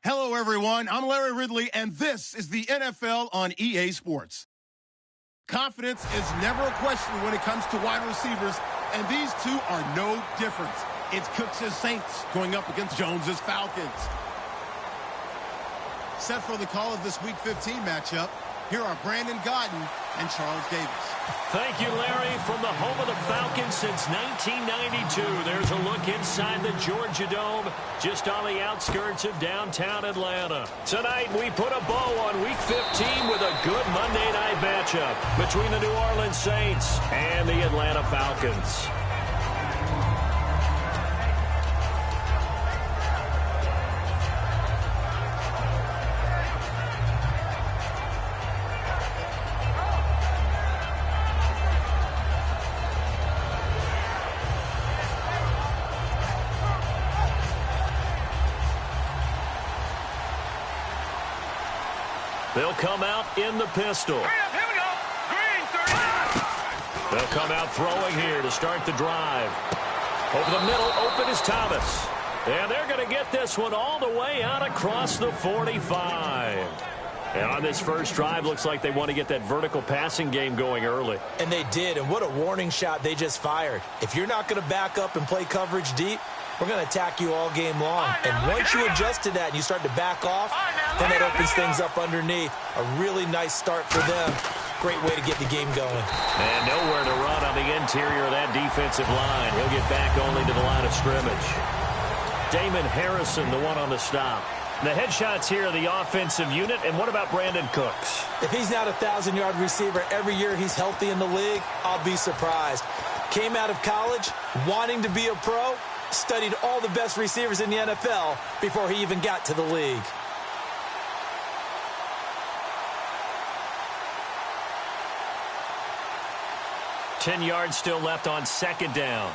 Hello, everyone. I'm Larry Ridley, and this is the NFL on EA Sports. Confidence is never a question when it comes to wide receivers, and these two are no different. It's Cooks' Saints going up against Jones' Falcons. Set for the call of this Week 15 matchup, here are Brandon Godden and Charles Davis. Thank you, Larry. From the home of the Falcons since 1992, there's a look inside the Georgia Dome, just on the outskirts of downtown Atlanta. Tonight, we put a bow on Week 15 with a good Monday night matchup between the New Orleans Saints and the Atlanta Falcons. They'll come out in the pistol. Here we go. Green, 30. They'll come out throwing here to start the drive. Over the middle, open is Thomas. And they're going to get this one all the way out across the 45. And on this first drive, looks like they want to get that vertical passing game going early. And they did, and what a warning shot they just fired. If you're not going to back up and play coverage deep, we're going to attack you all game long. And once you adjust to that and you start to back off, then that opens things up underneath. A really nice start for them. Great way to get the game going. And nowhere to run on the interior of that defensive line. He'll get back only to the line of scrimmage. Damon Harrison, the one on the stop. The headshots here are the offensive unit. And what about Brandon Cooks? If he's not a 1,000-yard receiver every year he's healthy in the league, I'll be surprised. Came out of college wanting to be a pro, studied all the best receivers in the NFL before he even got to the league. Ten yards still left on second down.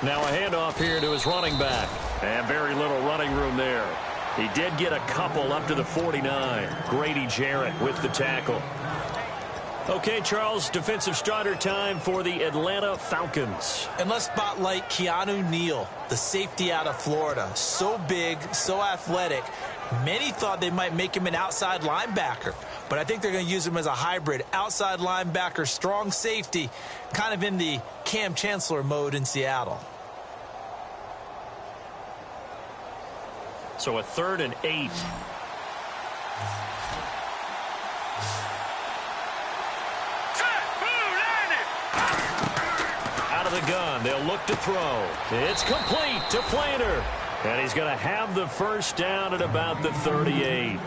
Now a handoff here to his running back. And very little running room there. He did get a couple up to the 49. Grady Jarrett with the tackle. Okay, Charles, defensive starter time for the Atlanta Falcons. And let's spotlight Keanu Neal, the safety out of Florida. So big, so athletic. Many thought they might make him an outside linebacker, but I think they're going to use him as a hybrid. Outside linebacker, strong safety, kind of in the Cam Chancellor mode in Seattle. So a 3rd and 8. Out of the gun, they'll look to throw. It's complete to Flater. And he's going to have the first down at about the 38.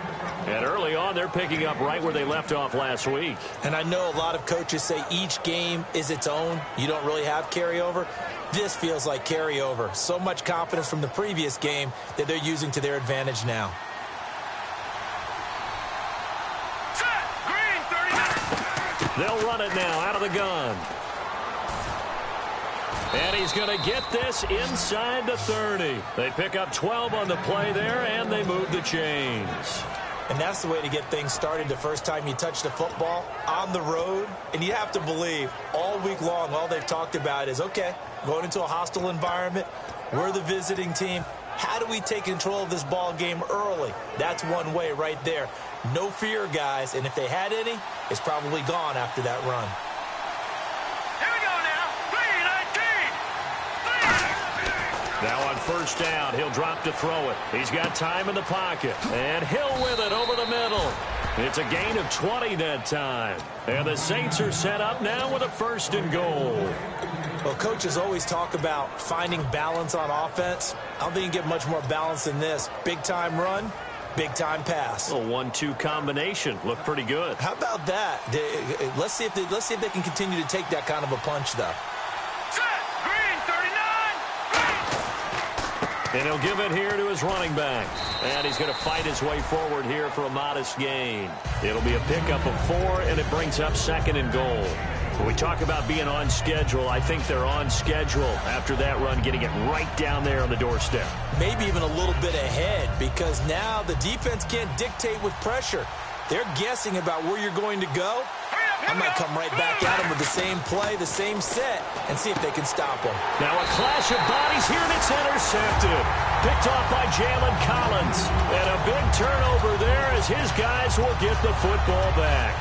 And early on, they're picking up right where they left off last week. And I know a lot of coaches say each game is its own. You don't really have carryover. This feels like carryover. So much confidence from the previous game that they're using to their advantage now. They'll run it now out of the gun. And he's going to get this inside the 30. They pick up 12 on the play there, and they move the chains. And that's the way to get things started the first time you touch the football on the road. And you have to believe all week long, all they've talked about is, okay, going into a hostile environment, we're the visiting team. How do we take control of this ball game early? That's one way right there. No fear, guys, and if they had any, it's probably gone after that run. Here we go now. 3-19. Now on first down, he'll drop to throw it. He's got time in the pocket, and Hill with it over the middle. It's a gain of 20 that time. And the Saints are set up now with a 1st and goal. Well, coaches always talk about finding balance on offense. I don't think you get much more balance than this. Big-time run, big-time pass. A 1-2 combination. Looked pretty good. How about that? Let's see if they can continue to take that kind of a punch, though. Set. Green 39. And he'll give it here to his running back. And he's going to fight his way forward here for a modest gain. It'll be a pickup of 4, and it brings up 2nd and goal. When we talk about being on schedule, I think they're on schedule after that run, getting it right down there on the doorstep. Maybe even a little bit ahead, because now the defense can't dictate with pressure. They're guessing about where you're going to go. I might come right back at them with the same play, the same set, and see if they can stop them. Now a clash of bodies here, and it's intercepted. Picked off by Jalen Collins. And a big turnover there as his guys will get the football back.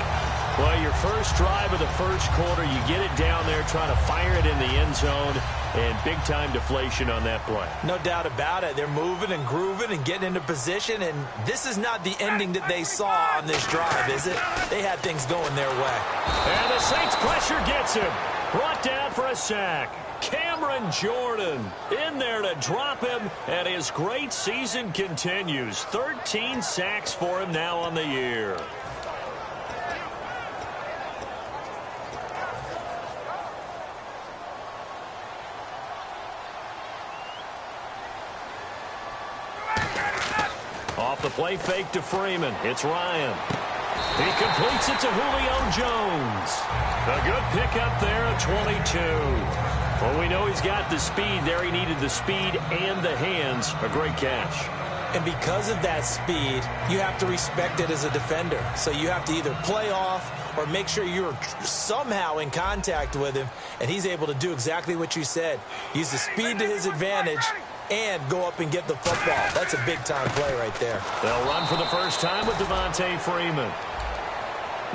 Well, your first drive of the first quarter, you get it down there, trying to fire it in the end zone, and big-time deflation on that play. No doubt about it. They're moving and grooving and getting into position, and this is not the ending that they saw on this drive, is it? They had things going their way. And the Saints pressure gets him. Brought down for a sack. Cameron Jordan in there to drop him, and his great season continues. 13 sacks for him now on the year. Off the play fake to Freeman. It's Ryan. He completes it to Julio Jones. A good pickup there at 22. Well, we know he's got the speed there. He needed the speed and the hands. A great catch. And because of that speed, you have to respect it as a defender. So you have to either play off or make sure you're somehow in contact with him, and he's able to do exactly what you said. Use the speed to his advantage and go up and get the football. That's a big-time play right there. They'll run for the first time with Devontae Freeman.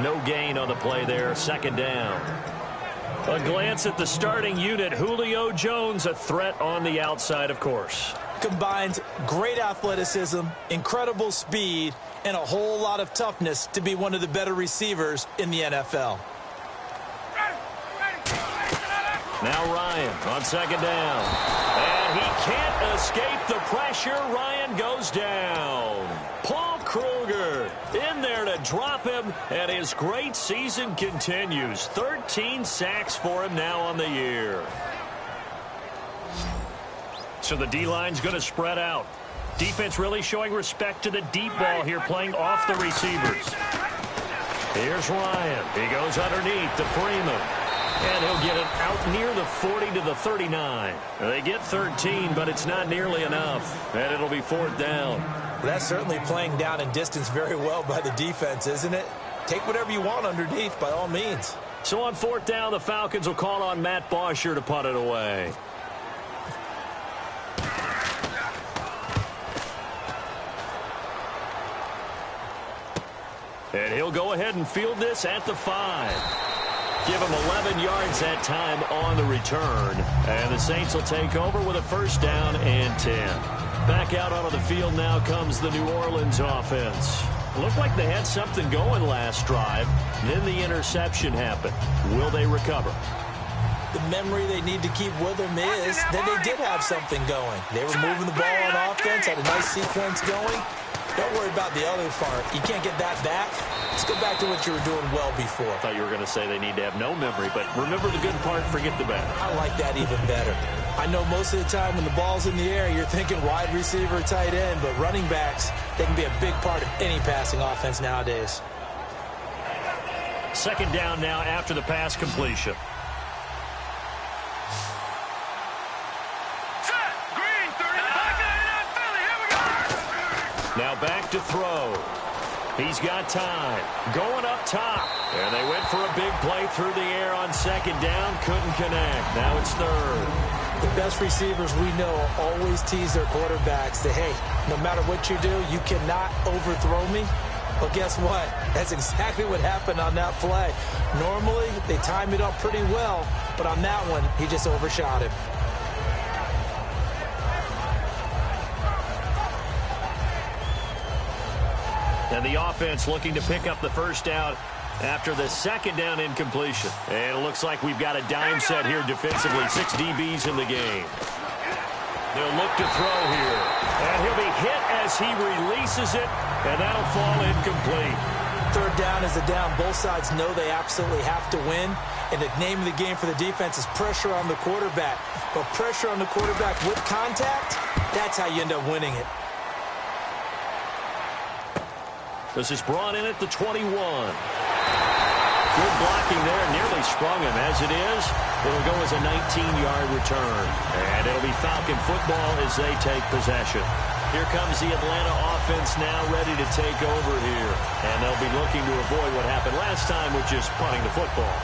No gain on the play there. 2nd down. A glance at the starting unit. Julio Jones, a threat on the outside, of course. Combines great athleticism, incredible speed, and a whole lot of toughness to be one of the better receivers in the NFL. Now Ryan on 2nd down. And he can't escape the pressure. Ryan goes down. Paul Kruger in there to drop him, and his great season continues. 13 sacks for him now on the year. So the D-line's going to spread out. Defense really showing respect to the deep ball here, playing off the receivers. Here's Ryan. He goes underneath to Freeman. And he'll get it out near the 40 to the 39. They get 13, but it's not nearly enough. And it'll be 4th down. Well, that's certainly playing down in distance very well by the defense, isn't it? Take whatever you want underneath, by all means. So on 4th down, the Falcons will call on Matt Bosher to punt it away. And he'll go ahead and field this at the 5. Give him 11 yards that time on the return. And the Saints will take over with a 1st down and 10. Back out onto the field now comes the New Orleans offense. Looked like they had something going last drive. Then the interception happened. Will they recover? The memory they need to keep with them is that they did have something going. They were moving the ball on offense, had a nice sequence going. Don't worry about the other part. You can't get that back. Let's go back to what you were doing well before. I thought you were going to say they need to have no memory, but remember the good part, forget the bad. I like that even better. I know most of the time when the ball's in the air, you're thinking wide receiver, tight end, but running backs, they can be a big part of any passing offense nowadays. 2nd down now after the pass completion. Now back to throw. He's got time. Going up top. And they went for a big play through the air on 2nd down. Couldn't connect. Now it's 3rd. The best receivers we know always tease their quarterbacks that, hey, no matter what you do, you cannot overthrow me. But guess what? That's exactly what happened on that play. Normally, they time it up pretty well, but on that one, he just overshot him. And the offense looking to pick up the first down after the second down incompletion. And it looks like we've got a dime set here defensively. 6 DBs in the game. They'll look to throw here. And he'll be hit as he releases it, and that'll fall incomplete. Third down is a down. Both sides know they absolutely have to win. And the name of the game for the defense is pressure on the quarterback. But pressure on the quarterback with contact, that's how you end up winning it. This is brought in at the 21. Good blocking there. Nearly sprung him. As it is, it'll go as a 19-yard return. And it'll be Falcon football as they take possession. Here comes the Atlanta offense now ready to take over here. And they'll be looking to avoid what happened last time, which is punting the football.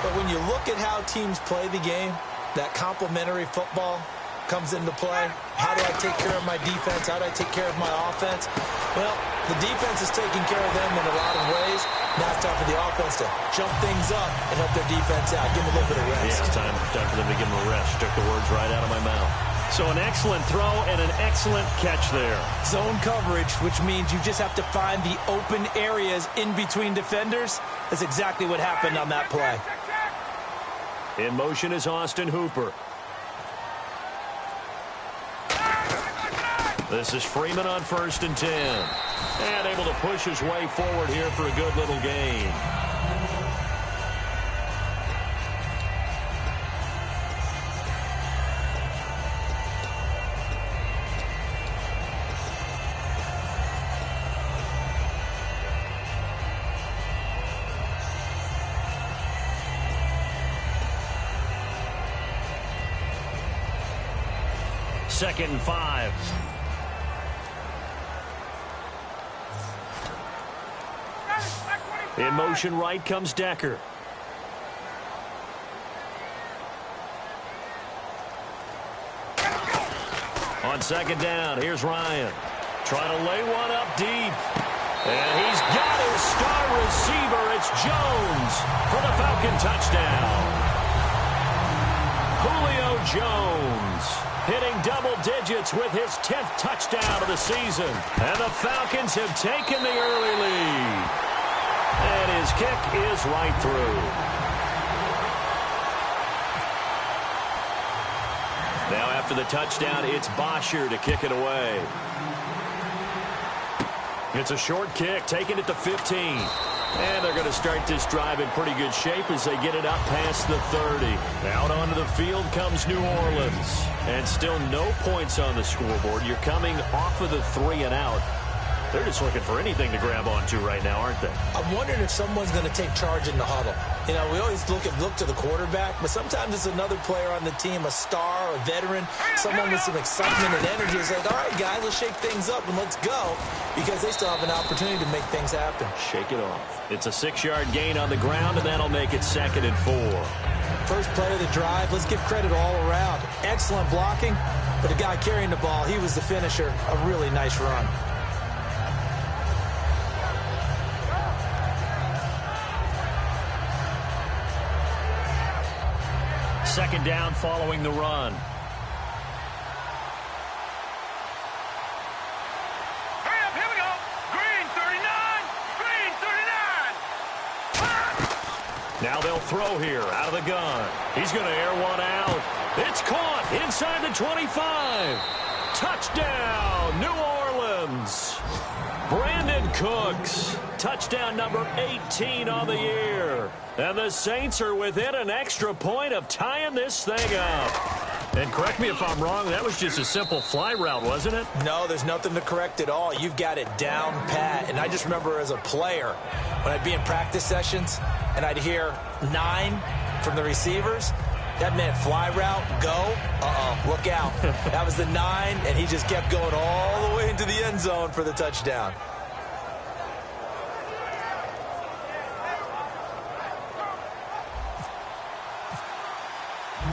But when you look at how teams play the game, that complementary football comes into play. How do I take care of my defense? How do I take care of my offense? Well, the defense is taking care of them in a lot of ways. Now it's time for the offense to jump things up and help their defense out. Give them a little bit of rest. Yeah, it's time for them to give them a rest. Took the words right out of my mouth. So an excellent throw and an excellent catch there. Zone coverage, which means you just have to find the open areas in between defenders. That's exactly what happened on that play. In motion is Austin Hooper. This is Freeman on 1st and 10. And able to push his way forward here for a good little gain. Second and 5. In motion right comes Decker. On second down, here's Ryan. Trying to lay one up deep. And he's got his star receiver. It's Jones for the Falcon touchdown. Julio Jones hitting double digits with his 10th touchdown of the season. And the Falcons have taken the early lead. And his kick is right through. Now after the touchdown, it's Bosher to kick it away. It's a short kick, taking it to 15. And they're going to start this drive in pretty good shape as they get it up past the 30. Out onto the field comes New Orleans. And still no points on the scoreboard. You're coming off of the 3 and out. They're just looking for anything to grab onto right now, aren't they? I'm wondering if someone's going to take charge in the huddle. You know, we always look to the quarterback, but sometimes it's another player on the team, a star, a veteran, someone with some excitement and energy. It's like, all right, guys, let's shake things up and let's go, because they still have an opportunity to make things happen. Shake it off. It's a 6-yard gain on the ground, and that'll make it 2nd and 4. First play of the drive, let's give credit all around. Excellent blocking, but the guy carrying the ball, he was the finisher. A really nice run. Second down following the run. Hurry up, here we go. Green 39. Green 39. Now they'll throw here out of the gun. He's going to air one out. It's caught inside the 25. Touchdown, New Orleans. Brandon Cooks. Touchdown number 18 on the year. And the Saints are within an extra point of tying this thing up. And correct me if I'm wrong, that was just a simple fly route, wasn't it? No, there's nothing to correct at all. You've got it down pat. And I just remember as a player, when I'd be in practice sessions and I'd hear 9 from the receivers, that meant fly route, go, look out. That was the 9, and he just kept going all the way into the end zone for the touchdown.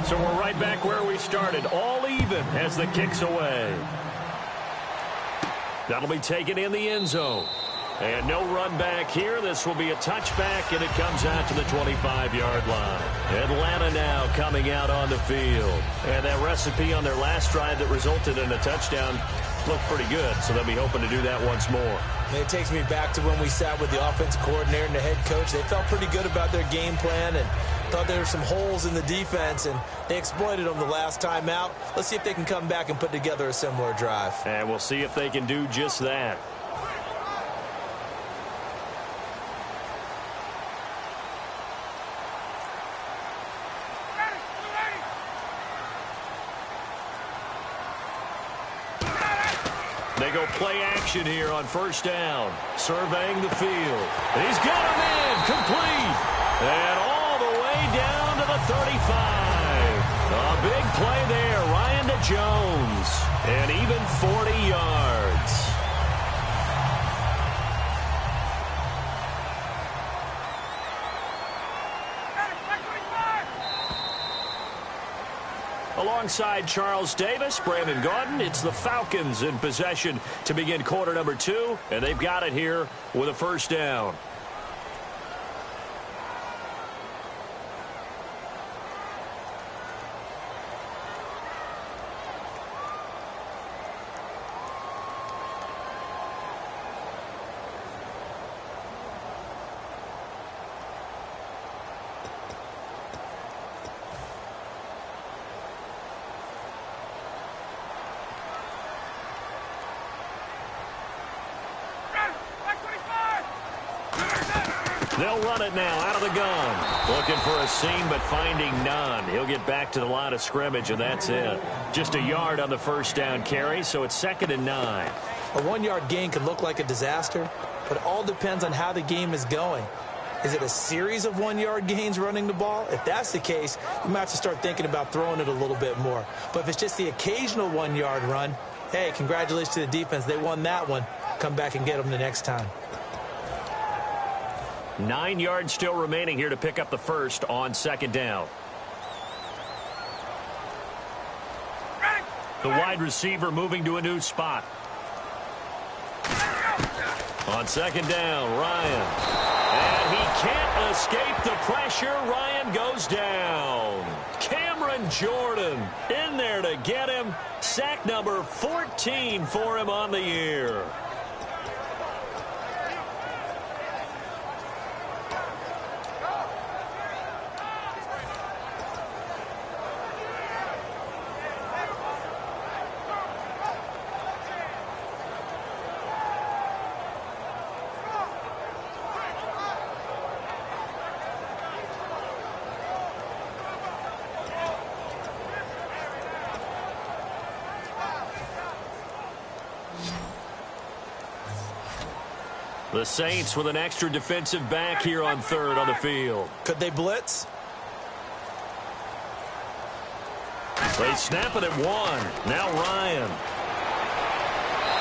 So we're right back where we started, all even as the kick's away. That'll be taken in the end zone. And no run back here. This will be a touchback, and it comes out to the 25-yard line. Atlanta now coming out on the field. And that recipe on their last drive that resulted in a touchdown looked pretty good, so they'll be hoping to do that once more. And it takes me back to when we sat with the offensive coordinator and the head coach. They felt pretty good about their game plan and thought there were some holes in the defense, and they exploited them the last time out. Let's see if they can come back and put together a similar drive. And we'll see if they can do just that. They go play action here on first down. Surveying the field. He's got him in. Complete. And all the way down to the 35. A big play there. Ryan to Jones. And even 40 yards. Alongside Charles Davis, Brandon Gaudin, it's the Falcons in possession to begin quarter number 2, and they've got it here with a first down. They'll run it now out of the gun. Looking for a seam, but finding none. He'll get back to the line of scrimmage, and that's it. Just a yard on the first down carry, so it's 2nd and 9. A 1-yard gain can look like a disaster, but it all depends on how the game is going. Is it a series of 1-yard gains running the ball? If that's the case, you might have to start thinking about throwing it a little bit more. But if it's just the occasional 1-yard run, hey, congratulations to the defense. They won that one. Come back and get them the next time. 9 yards still remaining here to pick up the first on 2nd down. The wide receiver moving to a new spot. On 2nd down, Ryan. And he can't escape the pressure. Ryan goes down. Cameron Jordan in there to get him. Sack number 14 for him on the year. The Saints with an extra defensive back here on 3rd on the field. Could they blitz? They snap it at 1. Now Ryan.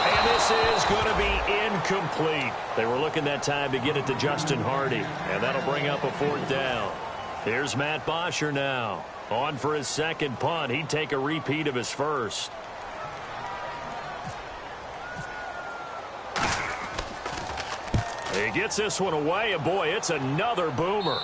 And this is going to be incomplete. They were looking that time to get it to Justin Hardy. And that'll bring up a 4th down. Here's Matt Bosher now. On for his 2nd punt. He'd take a repeat of his first. He gets this one away, and boy, it's another boomer.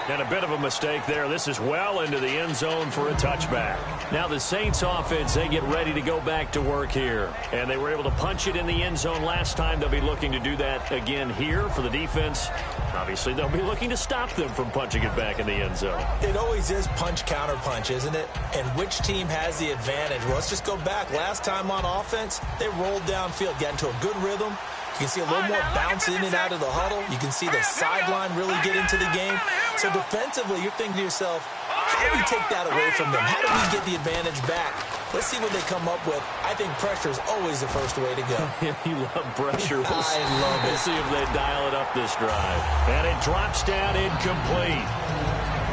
And a bit of a mistake there. This is well into the end zone for a touchback. Now the Saints offense, they get ready to go back to work here. And they were able to punch it in the end zone last time. They'll be looking to do that again here for the defense. Obviously, they'll be looking to stop them from punching it back in the end zone. It always is punch, counter punch, isn't it? And which team has the advantage? Well, let's just go back. Last time on offense, they rolled downfield, got into a good rhythm. You can see a little more bounce in and out of the huddle. You can see the sideline really get into the game. So defensively, you're thinking to yourself, how do we take that away from them? How do we get the advantage back? Let's see what they come up with. I think pressure is always the first way to go. You love pressure. I love it. We'll see if they dial it up this drive. And it drops down incomplete.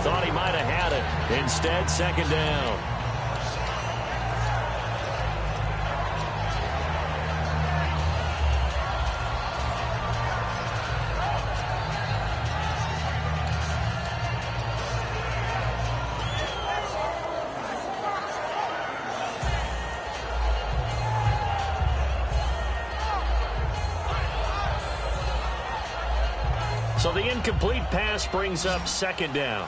Thought he might have had it. Instead, 2nd down. So the incomplete pass brings up second down.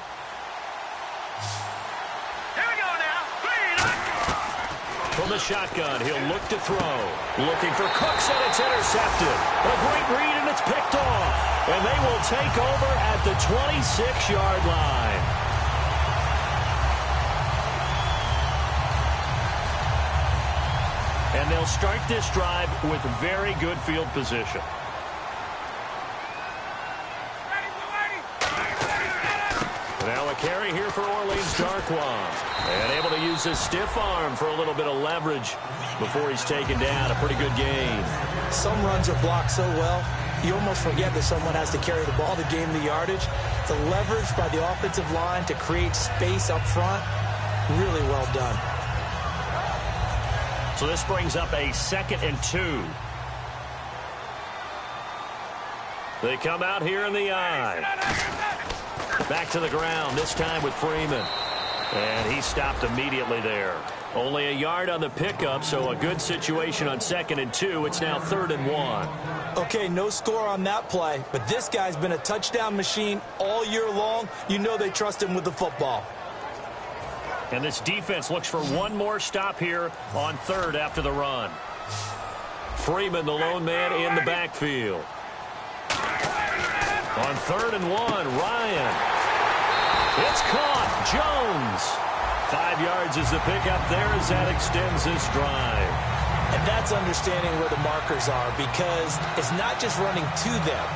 Here we go now. From the shotgun, he'll look to throw. Looking for Cooks, and it's intercepted. A great read, and it's picked off. And they will take over at the 26-yard line. And they'll start this drive with very good field position. Now a carry here for Orleans Darkwa. And able to use his stiff arm for a little bit of leverage before he's taken down. A pretty good gain. Some runs are blocked so well, you almost forget that someone has to carry the ball to gain the yardage. The leverage by the offensive line to create space up front, really well done. So this brings up a 2nd and 2. They come out here in the I. Back to the ground, this time with Freeman. And he stopped immediately there. Only a yard on the pickup, so a good situation on 2nd and 2. It's now 3rd and 1. Okay, no score on that play, but this guy's been a touchdown machine all year long. You know they trust him with the football. And this defense looks for one more stop here on 3rd after the run. Freeman, the lone man in the backfield. On 3rd and 1, Ryan. It's caught. Jones. 5 yards is the pickup there as that extends this drive. And that's understanding where the markers are, because it's not just running to them.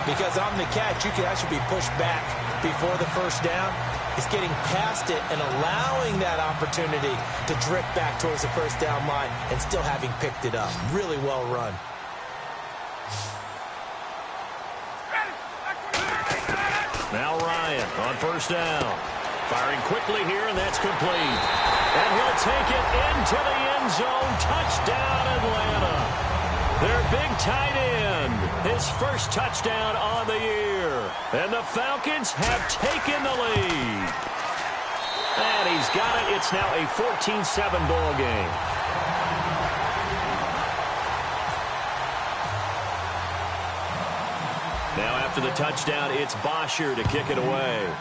Because on the catch, you can actually be pushed back before the first down. It's getting past it and allowing that opportunity to drift back towards the first down line and still having picked it up. Really well run. Now Ryan on 1st down. Firing quickly here, and that's complete. And he'll take it into the end zone. Touchdown, Atlanta. Their big tight end. His first touchdown on the year. And the Falcons have taken the lead. And he's got it. It's now a 14-7 ball game. Now after the touchdown, it's Bosher to kick it away.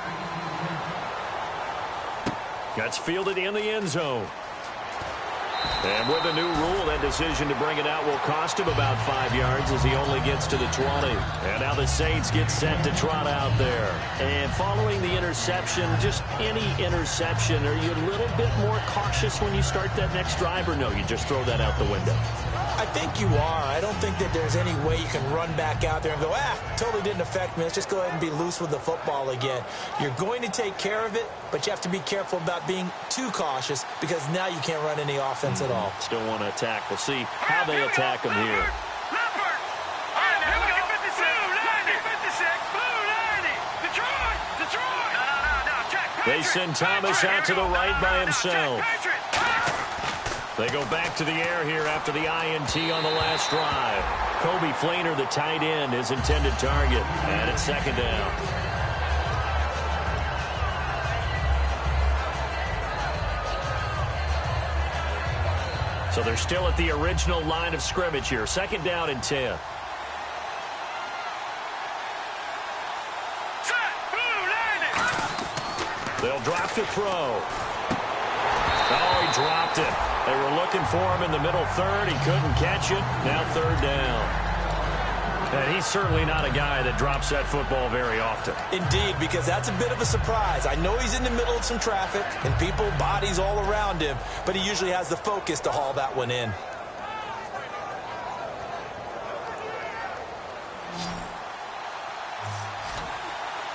Gets fielded in the end zone. And with the new rule, that decision to bring it out will cost him about 5 yards as he only gets to the 20. And now the Saints get set to trot out there. And following the interception, just any interception, are you a little bit more cautious when you start that next drive, or no, you just throw that out the window? I think you are. I don't think that there's any way you can run back out there and go, totally didn't affect me. Let's just go ahead and be loose with the football again. You're going to take care of it, but you have to be careful about being too cautious, because now you can't run any offense at all. Still want to attack. We'll see how they attack him here. They send Thomas out to the right by himself. They go back to the air here after the INT on the last drive. Kobe Flainer, the tight end, his intended target. And it's 2nd down. So they're still at the original line of scrimmage here. 2nd down and 10. They'll drop to throw. Oh, he dropped it. They were looking for him in the middle 3rd. He couldn't catch it. Now 3rd down. And he's certainly not a guy that drops that football very often. Indeed, because that's a bit of a surprise. I know he's in the middle of some traffic and people, bodies all around him, but he usually has the focus to haul that one in.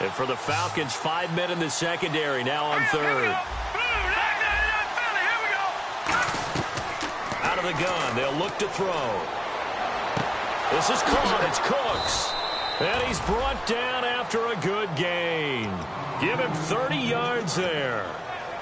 And for the Falcons, 5 men in the secondary now on 3rd. Out of the gun, they'll look to throw. This is caught. It's Cooks. And he's brought down after a good gain. Give him 30 yards there.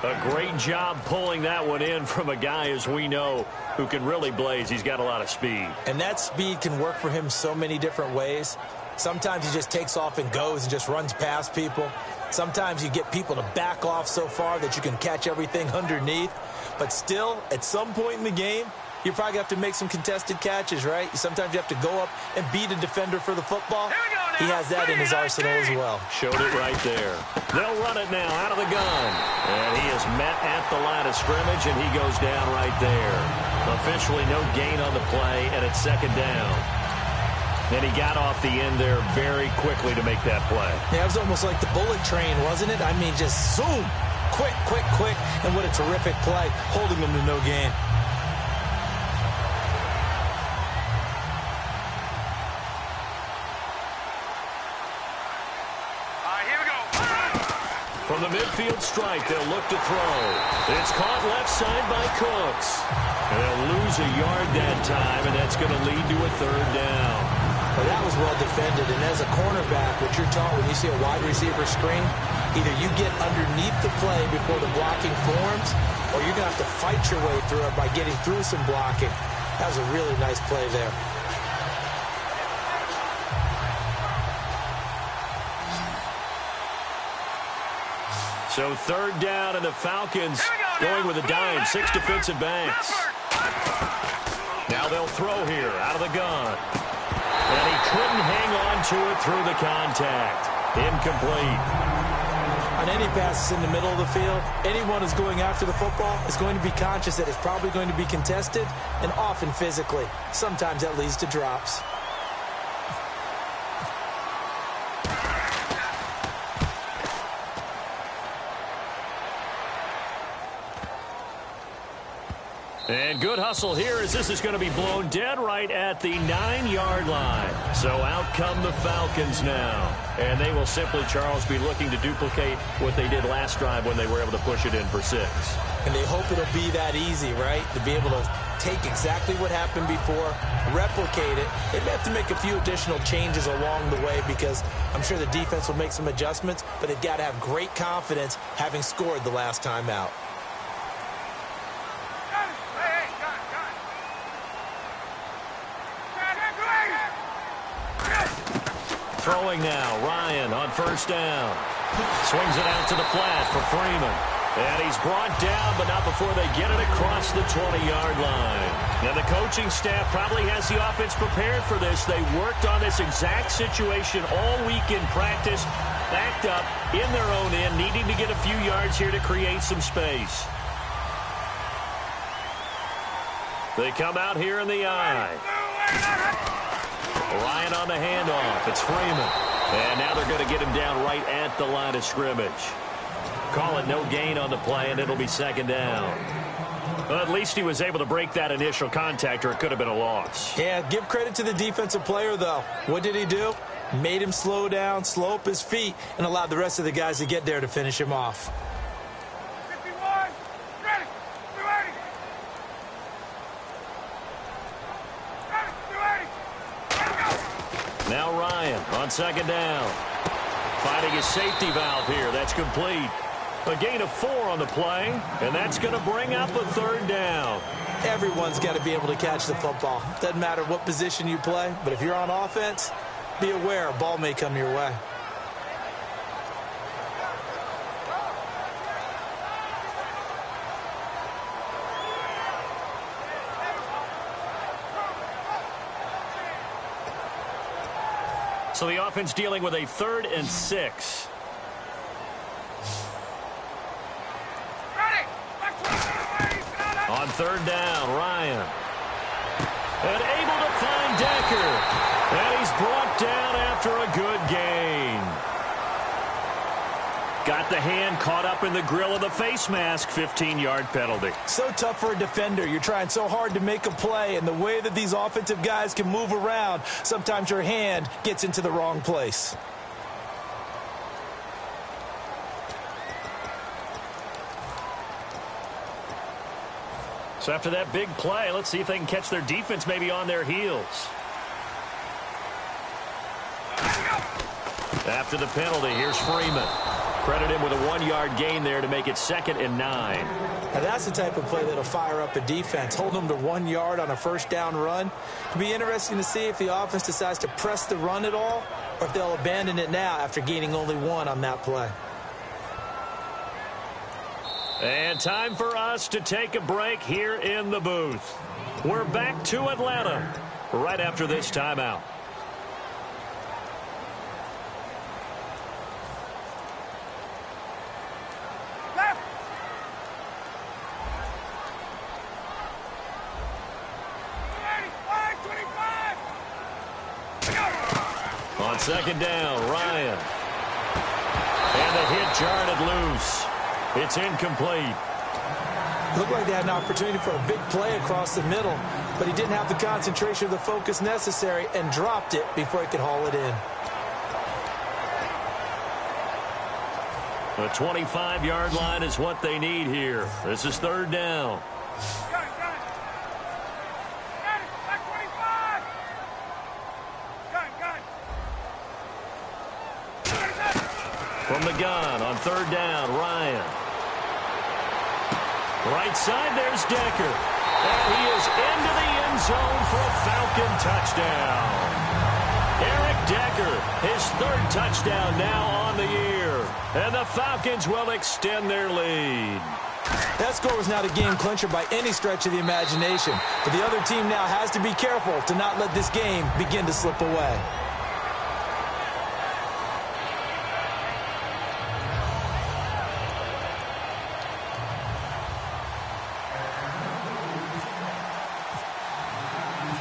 A great job pulling that one in from a guy, as we know, who can really blaze. He's got a lot of speed. And that speed can work for him so many different ways. Sometimes he just takes off and goes and just runs past people. Sometimes you get people to back off so far that you can catch everything underneath. But still, at some point in the game, you probably have to make some contested catches, right? Sometimes you have to go up and beat a defender for the football. Here we go he has that in his arsenal as well. Showed it right there. They'll run it now out of the gun. And he is met at the line of scrimmage, and he goes down right there. Officially no gain on the play, and it's second down. And he got off the end there very quickly to make that play. Yeah, it was almost like the bullet train, wasn't it? I mean, just zoom. Quick, quick, quick. And what a terrific play, holding them to no gain. From the midfield strike, they'll look to throw. It's caught left side by Cooks. And they'll lose a yard that time, and that's going to lead to a third down. Well, that was well defended. And as a cornerback, what you're taught when you see a wide receiver screen, either you get underneath the play before the blocking forms, or you're going to have to fight your way through it by getting through some blocking. That was a really nice play there. So third down, and the Falcons going with a dime, 6 defensive backs. Now they'll throw here out of the gun. And he couldn't hang on to it through the contact. Incomplete. On any passes in the middle of the field, anyone who's going after the football is going to be conscious that it's probably going to be contested, and often physically. Sometimes that leads to drops. And good hustle here as this is going to be blown dead right at the 9-yard line. So out come the Falcons now. And they will simply, Charles, be looking to duplicate what they did last drive when they were able to push it in for 6. And they hope it'll be that easy, right? To be able to take exactly what happened before, replicate it. They may have to make a few additional changes along the way because I'm sure the defense will make some adjustments, but they've got to have great confidence having scored the last time out. Throwing now, Ryan on first down. Swings it out to the flat for Freeman. And he's brought down, but not before they get it across the 20-yard line. Now the coaching staff probably has the offense prepared for this. They worked on this exact situation all week in practice, backed up in their own end, needing to get a few yards here to create some space. They come out here in the eye. Ryan on the handoff. It's Freeman. And now they're going to get him down right at the line of scrimmage. Call it no gain on the play, and it'll be second down. Well, at least he was able to break that initial contact, or it could have been a loss. Yeah, give credit to the defensive player, though. What did he do? Made him slow down, slow up his feet, and allowed the rest of the guys to get there to finish him off. 51, ready, 280. Now Ryan on second down. Finding his safety valve here. That's complete. A gain of 4 on the play, and that's going to bring up a third down. Everyone's got to be able to catch the football. Doesn't matter what position you play, but if you're on offense, be aware a ball may come your way. So the offense dealing with a 3rd and 6. On third down, Ryan. And able to find Decker. And he's brought down after a good gain. Got the hand caught up in the grill of the face mask. 15-yard penalty. So tough for a defender. You're trying so hard to make a play, and the way that these offensive guys can move around, sometimes your hand gets into the wrong place. So after that big play, let's see if they can catch their defense maybe on their heels. After the penalty, here's Freeman. Credit him with a 1-yard gain there to make it 2nd and 9. Now that's the type of play that'll fire up a defense. Hold them to 1 yard on a first down run. It'll be interesting to see if the offense decides to press the run at all, or if they'll abandon it now after gaining only 1 on that play. And time for us to take a break here in the booth. We're back to Atlanta right after this timeout. Second down, Ryan. And the hit jarred it loose. It's incomplete. Looked like they had an opportunity for a big play across the middle, but he didn't have the concentration or the focus necessary and dropped it before he could haul it in. The 25-yard line is what they need here. This is third down. Got it. Back 25. Got it. From the gun on third down, Ryan. Right side, there's Decker. And he is into the end zone for a Falcon touchdown. Eric Decker, his third touchdown now on the year. And the Falcons will extend their lead. That score was not a game clincher by any stretch of the imagination, but the other team now has to be careful to not let this game begin to slip away.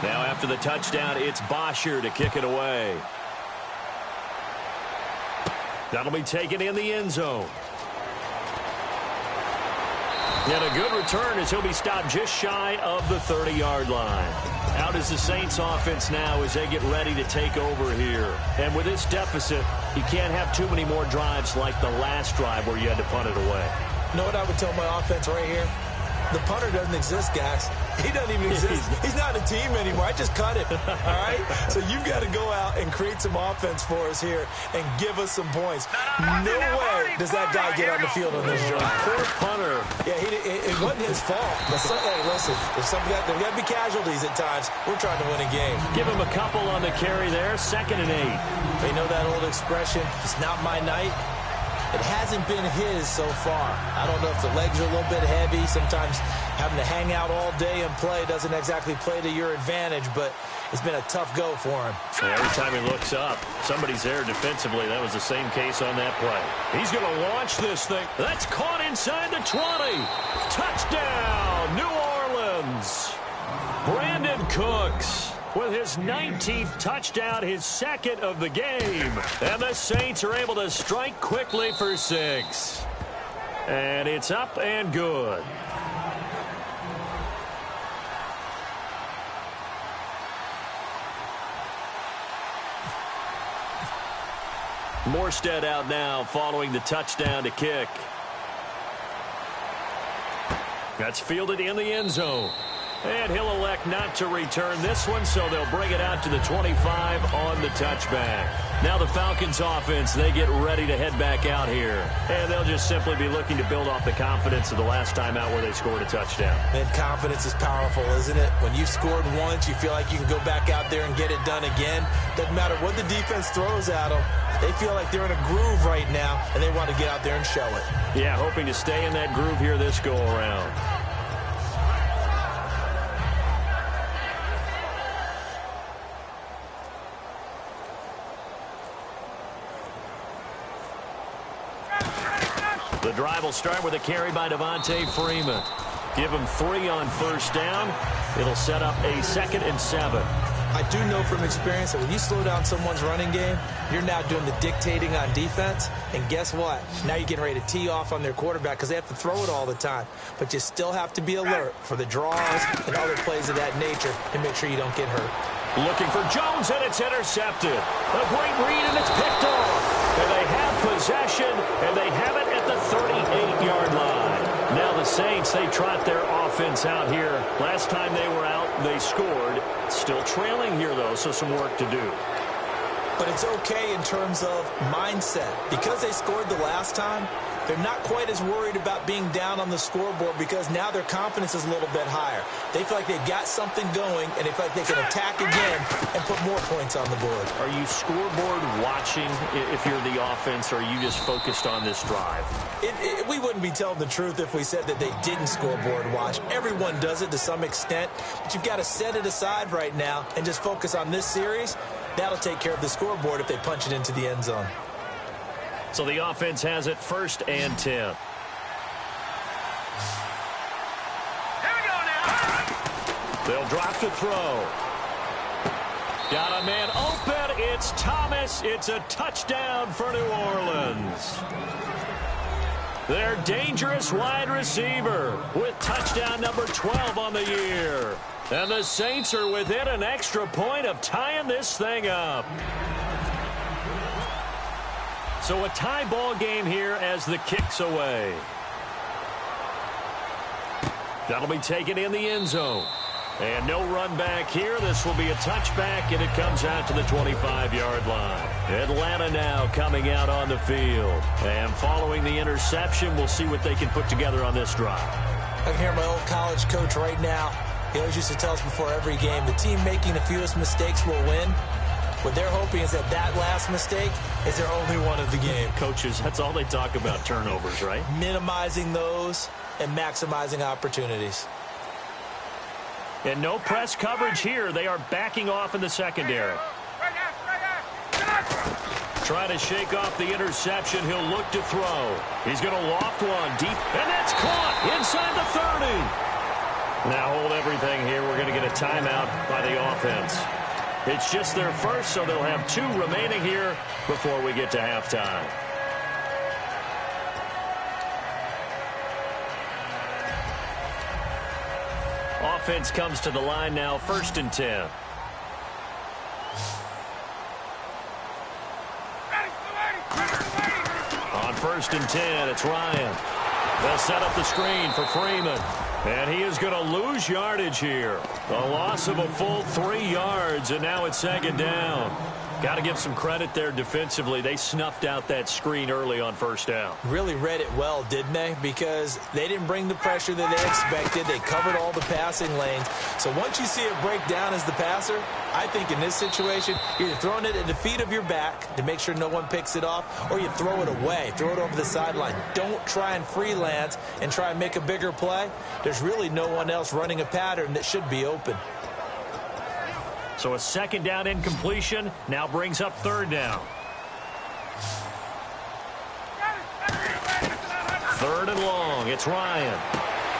Now after the touchdown, it's Bosher to kick it away. That'll be taken in the end zone. And a good return as he'll be stopped just shy of the 30-yard line. Out is the Saints offense now as they get ready to take over here. And with this deficit, you can't have too many more drives like the last drive where you had to punt it away. You know what I would tell my offense right here? The punter doesn't exist, guys. He doesn't even exist. He's not a team anymore. I just cut him, all right? So you've got to go out and create some offense for us here and give us some points. No way does that guy get on the field on this drive. Poor punter. Yeah, it wasn't his fault. Hey, listen, there's got to be casualties at times. We're trying to win a game. Give him a couple on the carry there. 2nd and 8. They know that old expression, it's not my night. It hasn't been his so far. I don't know if the legs are a little bit heavy. Sometimes having to hang out all day and play doesn't exactly play to your advantage, but it's been a tough go for him. So every time he looks up, somebody's there defensively. That was the same case on that play. He's going to launch this thing. That's caught inside the 20. Touchdown, New Orleans. Brandon Cooks with his 19th touchdown, his 2nd of the game. And the Saints are able to strike quickly for 6. And it's up and good. Morstead out now following the touchdown to kick. That's fielded in the end zone. And he'll elect not to return this one, so they'll bring it out to the 25 on the touchback. Now the Falcons offense, they get ready to head back out here. And they'll just simply be looking to build off the confidence of the last time out where they scored a touchdown. And confidence is powerful, isn't it? When you've scored once, you feel like you can go back out there and get it done again. Doesn't matter what the defense throws at them. They feel like they're in a groove right now, and they want to get out there and show it. Yeah, hoping to stay in that groove here this go-around. The drive will start with a carry by Devontae Freeman. Give him 3 on first down. It'll set up a 2nd and 7. I do know from experience that when you slow down someone's running game, you're now doing the dictating on defense. And guess what? Now you're getting ready to tee off on their quarterback because they have to throw it all the time. But you still have to be alert for the draws and other plays of that nature and make sure you don't get hurt. Looking for Jones, and it's intercepted. A great read, and it's picked off. And they have possession, and they have it at the 38-yard line. Now the Saints, they trot their offense out here. Last time they were out, they scored. Still trailing here, though, so some work to do. But it's okay in terms of mindset. Because they scored the last time, they're not quite as worried about being down on the scoreboard because now their confidence is a little bit higher. They feel like they've got something going, and they feel like they can attack again and put more points on the board. Are you scoreboard watching if you're the offense, or are you just focused on this drive? We wouldn't be telling the truth if we said that they didn't scoreboard watch. Everyone does it to some extent, but you've got to set it aside right now and just focus on this series. That'll take care of the scoreboard if they punch it into the end zone. So the offense has it 1st and 10. Here we go now. They'll drop to throw. Got a man open, It's Thomas. It's a touchdown for New Orleans. Their dangerous wide receiver with touchdown number 12 on the year. And the Saints are within an extra point of tying this thing up. So a tie ball game here as the kick's away. That'll be taken in the end zone. And no run back here. This will be a touchback, and it comes out to the 25-yard line. Atlanta now coming out on the field. And following the interception, we'll see what they can put together on this drive. I can hear my old college coach right now. He always used to tell us before every game, the team making the fewest mistakes will win. What they're hoping is that last mistake is their only one of the game. Coaches, that's all they talk about, turnovers, right? Minimizing those and maximizing opportunities. And no press coverage here. They are backing off in the secondary. Trying to shake off the interception. He'll look to throw. He's going to loft one deep, and that's caught inside the 30. Now hold everything here. We're going to get a timeout by the offense. It's just their first, so they'll have 2 remaining here before we get to halftime. Offense comes to the line now, 1st and 10. On 1st and 10, it's Ryan. They'll set up the screen for Freeman. And he is going to lose yardage here. A loss of a full 3 yards, and now it's 2nd down. Got to give some credit there defensively. They snuffed out that screen early on 1st down. Really read it well, didn't they? Because they didn't bring the pressure that they expected. They covered all the passing lanes. So once you see it break down as the passer, I think in this situation, you're either throwing it at the feet of your back to make sure no one picks it off, or you throw it away, throw it over the sideline. Don't try and freelance and try and make a bigger play. There's really no one else running a pattern that should be open. So a 2nd down incompletion now brings up 3rd down. 3rd and long. It's Ryan.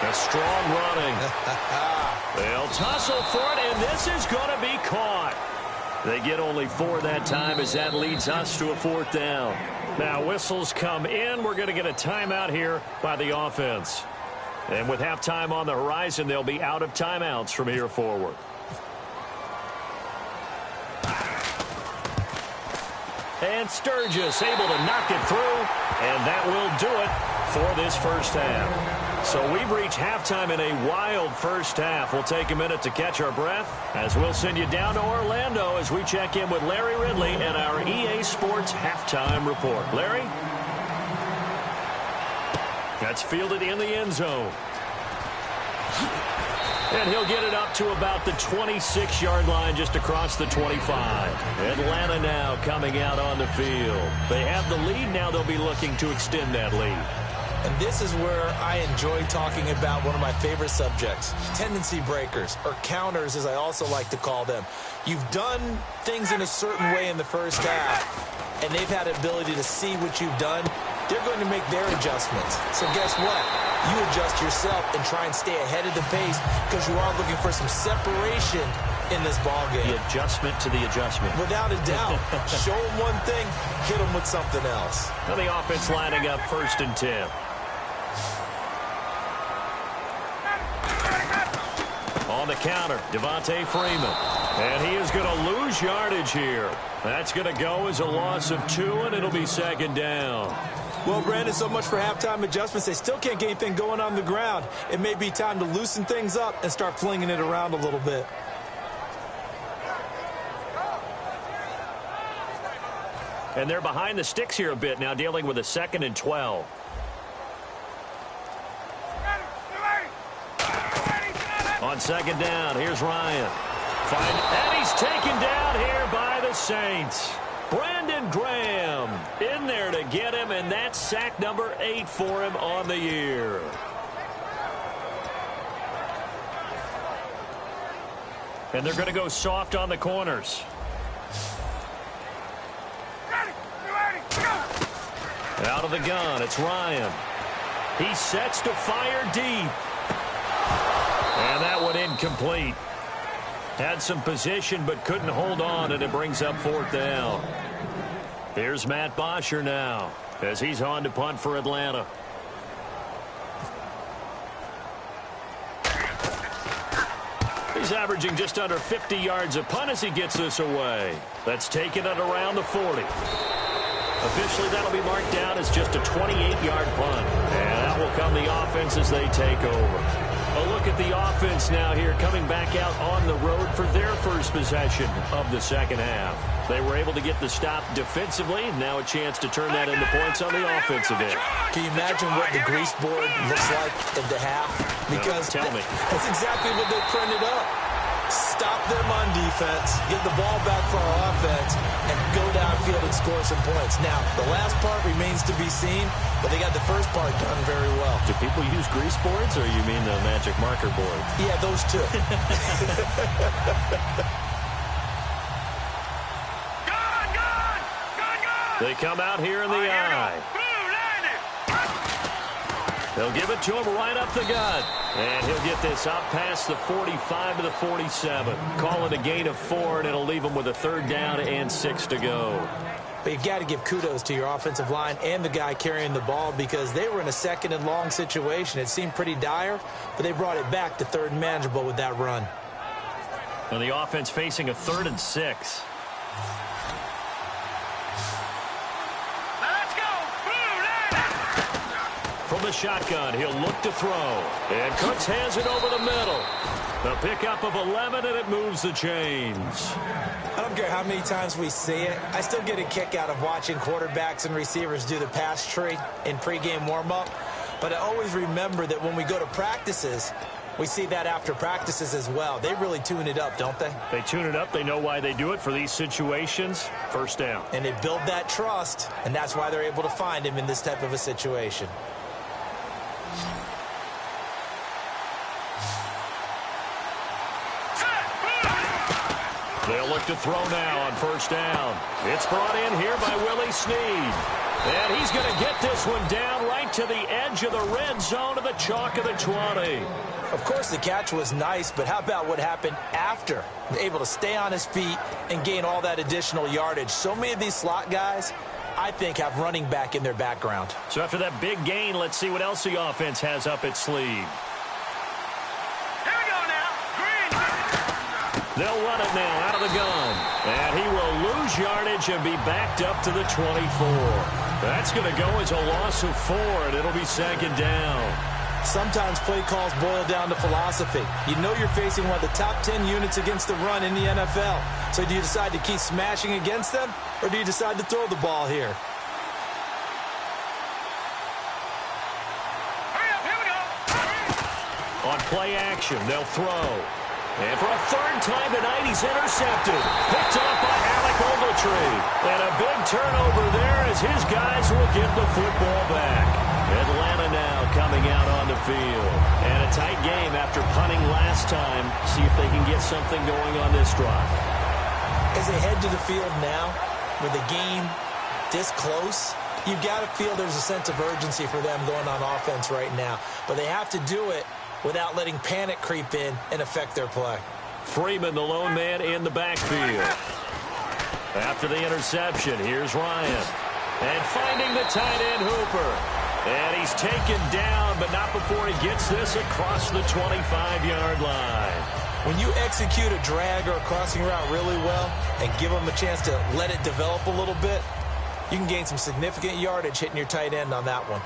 A strong running. They'll tussle for it, and this is going to be caught. They get only 4 that time as that leads us to a 4th down. Now whistles come in. We're going to get a timeout here by the offense. And with halftime on the horizon, they'll be out of timeouts from here forward. And Sturgis able to knock it through, and that will do it for this 1st half. So we've reached halftime in a wild 1st half. We'll take a minute to catch our breath as we'll send you down to Orlando as we check in with Larry Ridley and our EA Sports halftime report. Larry? That's fielded in the end zone. And he'll get it up to about the 26-yard line, just across the 25. Atlanta now coming out on the field. They have the lead. Now they'll be looking to extend that lead. And this is where I enjoy talking about one of my favorite subjects, tendency breakers, or counters as I also like to call them. You've done things in a certain way in the 1st half, and they've had the ability to see what you've done. They're going to make their adjustments. So guess what? You adjust yourself and try and stay ahead of the pace because you are looking for some separation in this ball game. The adjustment to the adjustment. Without a doubt. Show them one thing, hit them with something else. Now the offense lining up 1st and 10. On the counter, Devontae Freeman. And he is going to lose yardage here. That's going to go as a loss of 2, and it'll be 2nd down. Well, Brandon, so much for halftime adjustments. They still can't get anything going on the ground. It may be time to loosen things up and start flinging it around a little bit. And they're behind the sticks here a bit now, dealing with a 2nd and 12. On 2nd down, here's Ryan. And he's taken down here by the Saints. Brandon Graham in there to get him, and that's sack number 8 for him on the year. And they're going to go soft on the corners. Out of the gun, it's Ryan. He sets to fire deep. And that one incomplete. Had some position but couldn't hold on, and it brings up 4th down. Here's Matt Bosher now as he's on to punt for Atlanta. He's averaging just under 50 yards a punt as he gets this away. That's taken at around the 40. Officially, that'll be marked down as just a 28-yard punt. And that will come the offense as they take over. A look at the offense now here, coming back out on the road for their first possession of the second half. They were able to get the stop defensively, and now a chance to turn that into points on the offensive end. Can you imagine what the grease board looks like at the half? Because tell me. That's exactly what they printed up. Stop them on defense, get the ball back for our offense, and go downfield and score some points. Now, the last part remains to be seen, but they got the first part done very well. Do people use grease boards, or you mean the magic marker board? Yeah, those two. They come out here in the eye. They'll give it to him right up the gut. And he'll get this up past the 45 to the 47. Call it a gain of 4, and it'll leave him with a 3rd down and 6 to go. But you've got to give kudos to your offensive line and the guy carrying the ball, because they were in a 2nd and long situation. It seemed pretty dire, but they brought it back to 3rd and manageable with that run. And the offense facing a 3rd and 6. From the shotgun, he'll look to throw. And Cooks has it over the middle. The pickup of 11, and it moves the chains. I don't care how many times we see it. I still get a kick out of watching quarterbacks and receivers do the pass tree in pregame warm-up. But I always remember that when we go to practices, we see that after practices as well. They really tune it up, don't they? They tune it up. They know why they do it for these situations. 1st down. And they build that trust, and that's why they're able to find him in this type of a situation. They'll look to throw now on 1st down. It's brought in here by Willie Snead. And he's going to get this one down right to the edge of the red zone of the chalk of the 20. Of course, the catch was nice, but how about what happened after? Able to stay on his feet and gain all that additional yardage. So many of these slot guys, I think, have running back in their background. So after that big gain, let's see what else the offense has up its sleeve. They'll run it now out of the gun. And he will lose yardage and be backed up to the 24. That's going to go as a loss of 4, and it'll be 2nd down. Sometimes play calls boil down to philosophy. You know you're facing one of the top 10 units against the run in the NFL. So do you decide to keep smashing against them, or do you decide to throw the ball here? Hurry up, here we go. On play action, they'll throw. And for a 3rd time tonight, he's intercepted. Picked off by Alec Ogletree. And a big turnover there as his guys will get the football back. Atlanta now coming out on the field. And a tight game after punting last time. See if they can get something going on this drive. As they head to the field now, with the game this close, you've got to feel there's a sense of urgency for them going on offense right now. But they have to do it without letting panic creep in and affect their play. Freeman, the lone man in the backfield. After the interception, here's Ryan. And finding the tight end, Hooper. And he's taken down, but not before he gets this across the 25-yard line. When you execute a drag or a crossing route really well and give them a chance to let it develop a little bit, you can gain some significant yardage hitting your tight end on that one.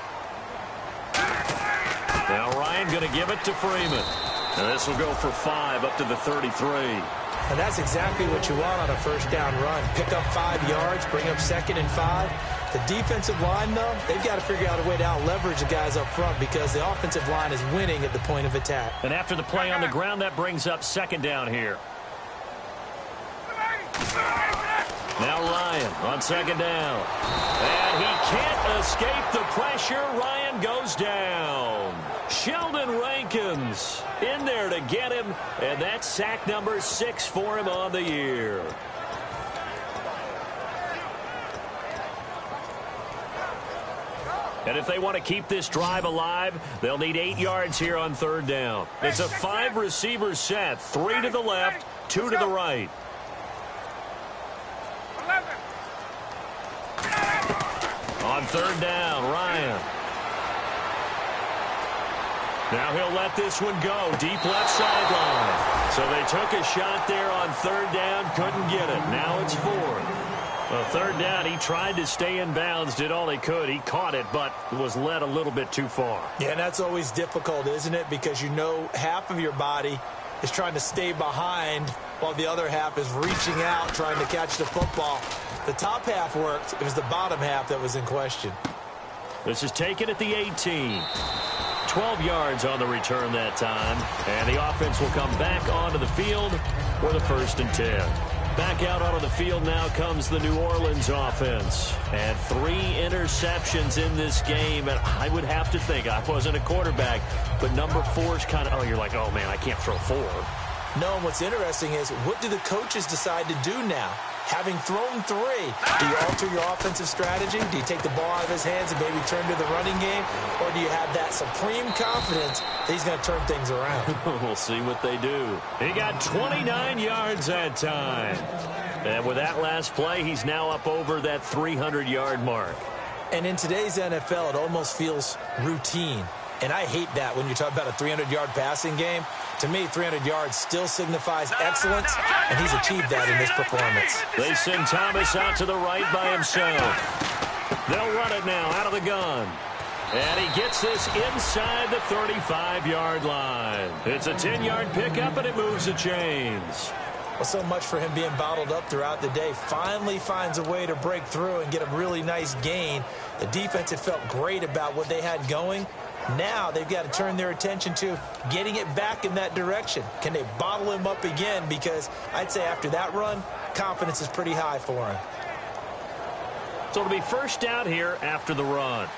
Now Ryan going to give it to Freeman. And this will go for 5 up to the 33. And that's exactly what you want on a 1st down run. Pick up 5 yards, bring up 2nd and 5. The defensive line, though, they've got to figure out a way to out-leverage the guys up front because the offensive line is winning at the point of attack. And after the play on the ground, that brings up 2nd down here. Now Ryan on 2nd down. And he can't escape the pressure. Ryan goes down. Sheldon Rankins in there to get him. And that's sack number 6 for him on the year. And if they want to keep this drive alive, they'll need 8 yards here on 3rd down. It's a 5-receiver set, 3 to the left, 2 to the right. 11. On 3rd down, Ryan. Now he'll let this one go. Deep left sideline. So they took a shot there on 3rd down. Couldn't get it. Now it's 4th. Well, 3rd down, he tried to stay in bounds, did all he could. He caught it, but was led a little bit too far. Yeah, and that's always difficult, isn't it? Because you know half of your body is trying to stay behind while the other half is reaching out, trying to catch the football. The top half worked. It was the bottom half that was in question. This is taken at the 18. 12 yards on the return that time. And the offense will come back onto the field for the 1st and 10. Back out onto the field now comes the New Orleans offense. And 3 interceptions in this game. And I would have to think, I wasn't a quarterback, but number 4 is kind of, oh, you're like, oh, man, I can't throw 4. No, and what's interesting is, what do the coaches decide to do now? Having thrown 3, do you alter your offensive strategy? Do you take the ball out of his hands and maybe turn to the running game? Or do you have that supreme confidence that he's going to turn things around? We'll see what they do. He got 29 yards that time. And with that last play, he's now up over that 300-yard mark. And in today's NFL, it almost feels routine. And I hate that when you talk about a 300-yard passing game. To me, 300 yards still signifies excellence, and he's achieved that in this performance. They send Thomas out to the right by himself. They'll run it now out of the gun. And he gets this inside the 35-yard line. It's a 10-yard pickup, and it moves the chains. Well, so much for him being bottled up throughout the day. Finally finds a way to break through and get a really nice gain. The defense had felt great about what they had going. Now they've got to turn their attention to getting it back in that direction. Can they bottle him up again? Because I'd say after that run, confidence is pretty high for him. So it'll be 1st down here after the run.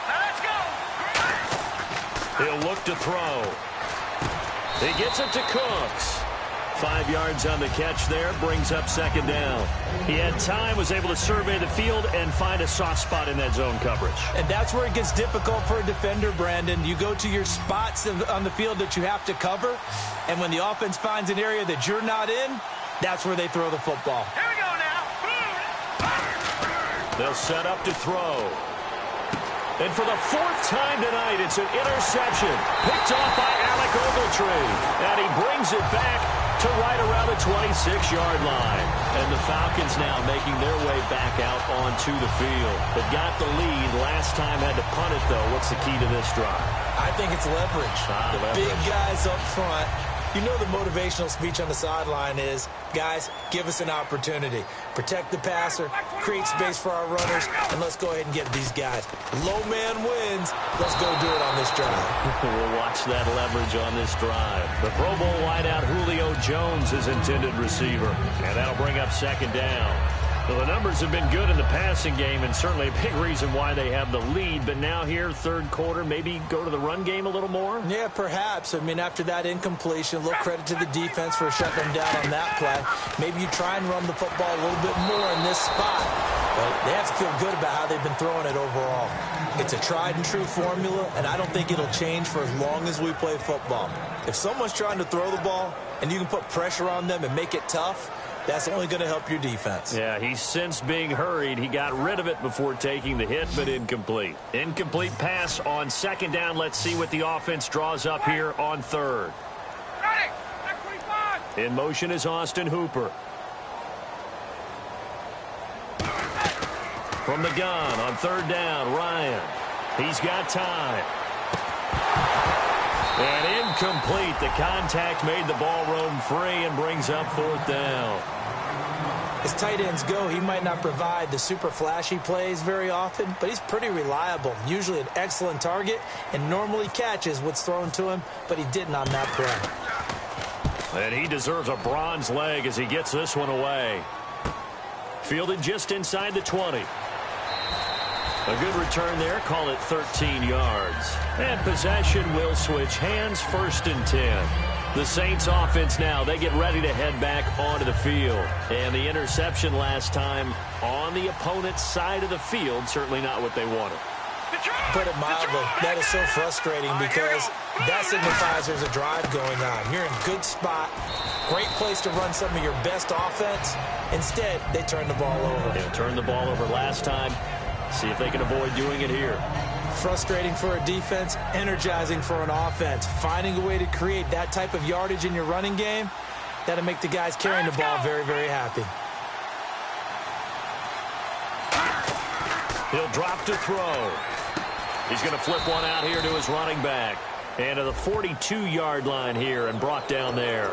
Let's go. He'll look to throw. He gets it to Cooks. 5 yards on the catch there, brings up 2nd down. He had time, was able to survey the field and find a soft spot in that zone coverage. And that's where it gets difficult for a defender, Brandon. You go to your spots on the field that you have to cover, and when the offense finds an area that you're not in, that's where they throw the football. Here we go now. They'll set up to throw. And for the 4th time tonight, it's an interception. Picked off by Alec Ogletree. And he brings it back to right around the 26-yard line. And the Falcons now making their way back out onto the field. They got the lead. Last time had to punt it, though. What's the key to this drive? I think it's leverage. The big guys up front. You know the motivational speech on the sideline is, guys, give us an opportunity. Protect the passer, create space for our runners, and let's go ahead and get these guys. Low man wins. Let's go do it on this drive. We'll watch that leverage on this drive. The Pro Bowl wideout Julio Jones is intended receiver, and that'll bring up 2nd down. Well, the numbers have been good in the passing game, and certainly a big reason why they have the lead. But now here, 3rd quarter, maybe go to the run game a little more? Yeah, perhaps. I mean, after that incompletion, a little credit to the defense for shutting them down on that play. Maybe you try and run the football a little bit more in this spot. But they have to feel good about how they've been throwing it overall. It's a tried-and-true formula, and I don't think it'll change for as long as we play football. If someone's trying to throw the ball, and you can put pressure on them and make it tough, that's only going to help your defense. Yeah, he's since being hurried. He got rid of it before taking the hit, but incomplete. Incomplete pass on 2nd down. Let's see what the offense draws up here on 3rd. In motion is Austin Hooper. From the gun on 3rd down, Ryan. He's got time. And incomplete. The contact made the ball roam free and brings up 4th down. As tight ends go, he might not provide the super flashy plays very often, but he's pretty reliable. Usually an excellent target and normally catches what's thrown to him, but he didn't on that play. And he deserves a bronze leg as he gets this one away. Fielded just inside the 20. A good return there. Call it 13 yards. And possession will switch hands. 1st and 10. The Saints offense now, they get ready to head back onto the field. And the interception last time on the opponent's side of the field, certainly not what they wanted. Put it mildly, that is so frustrating because that signifies there's a drive going on. You're in a good spot, great place to run some of your best offense. Instead, they turn the ball over. They turned the ball over last time. See if they can avoid doing it here. Frustrating for a defense, energizing for an offense. Finding a way to create that type of yardage in your running game, that'll make the guys carrying the ball very, very happy. He'll drop to throw. He's going to flip one out here to his running back. And to the 42-yard line here and brought down there.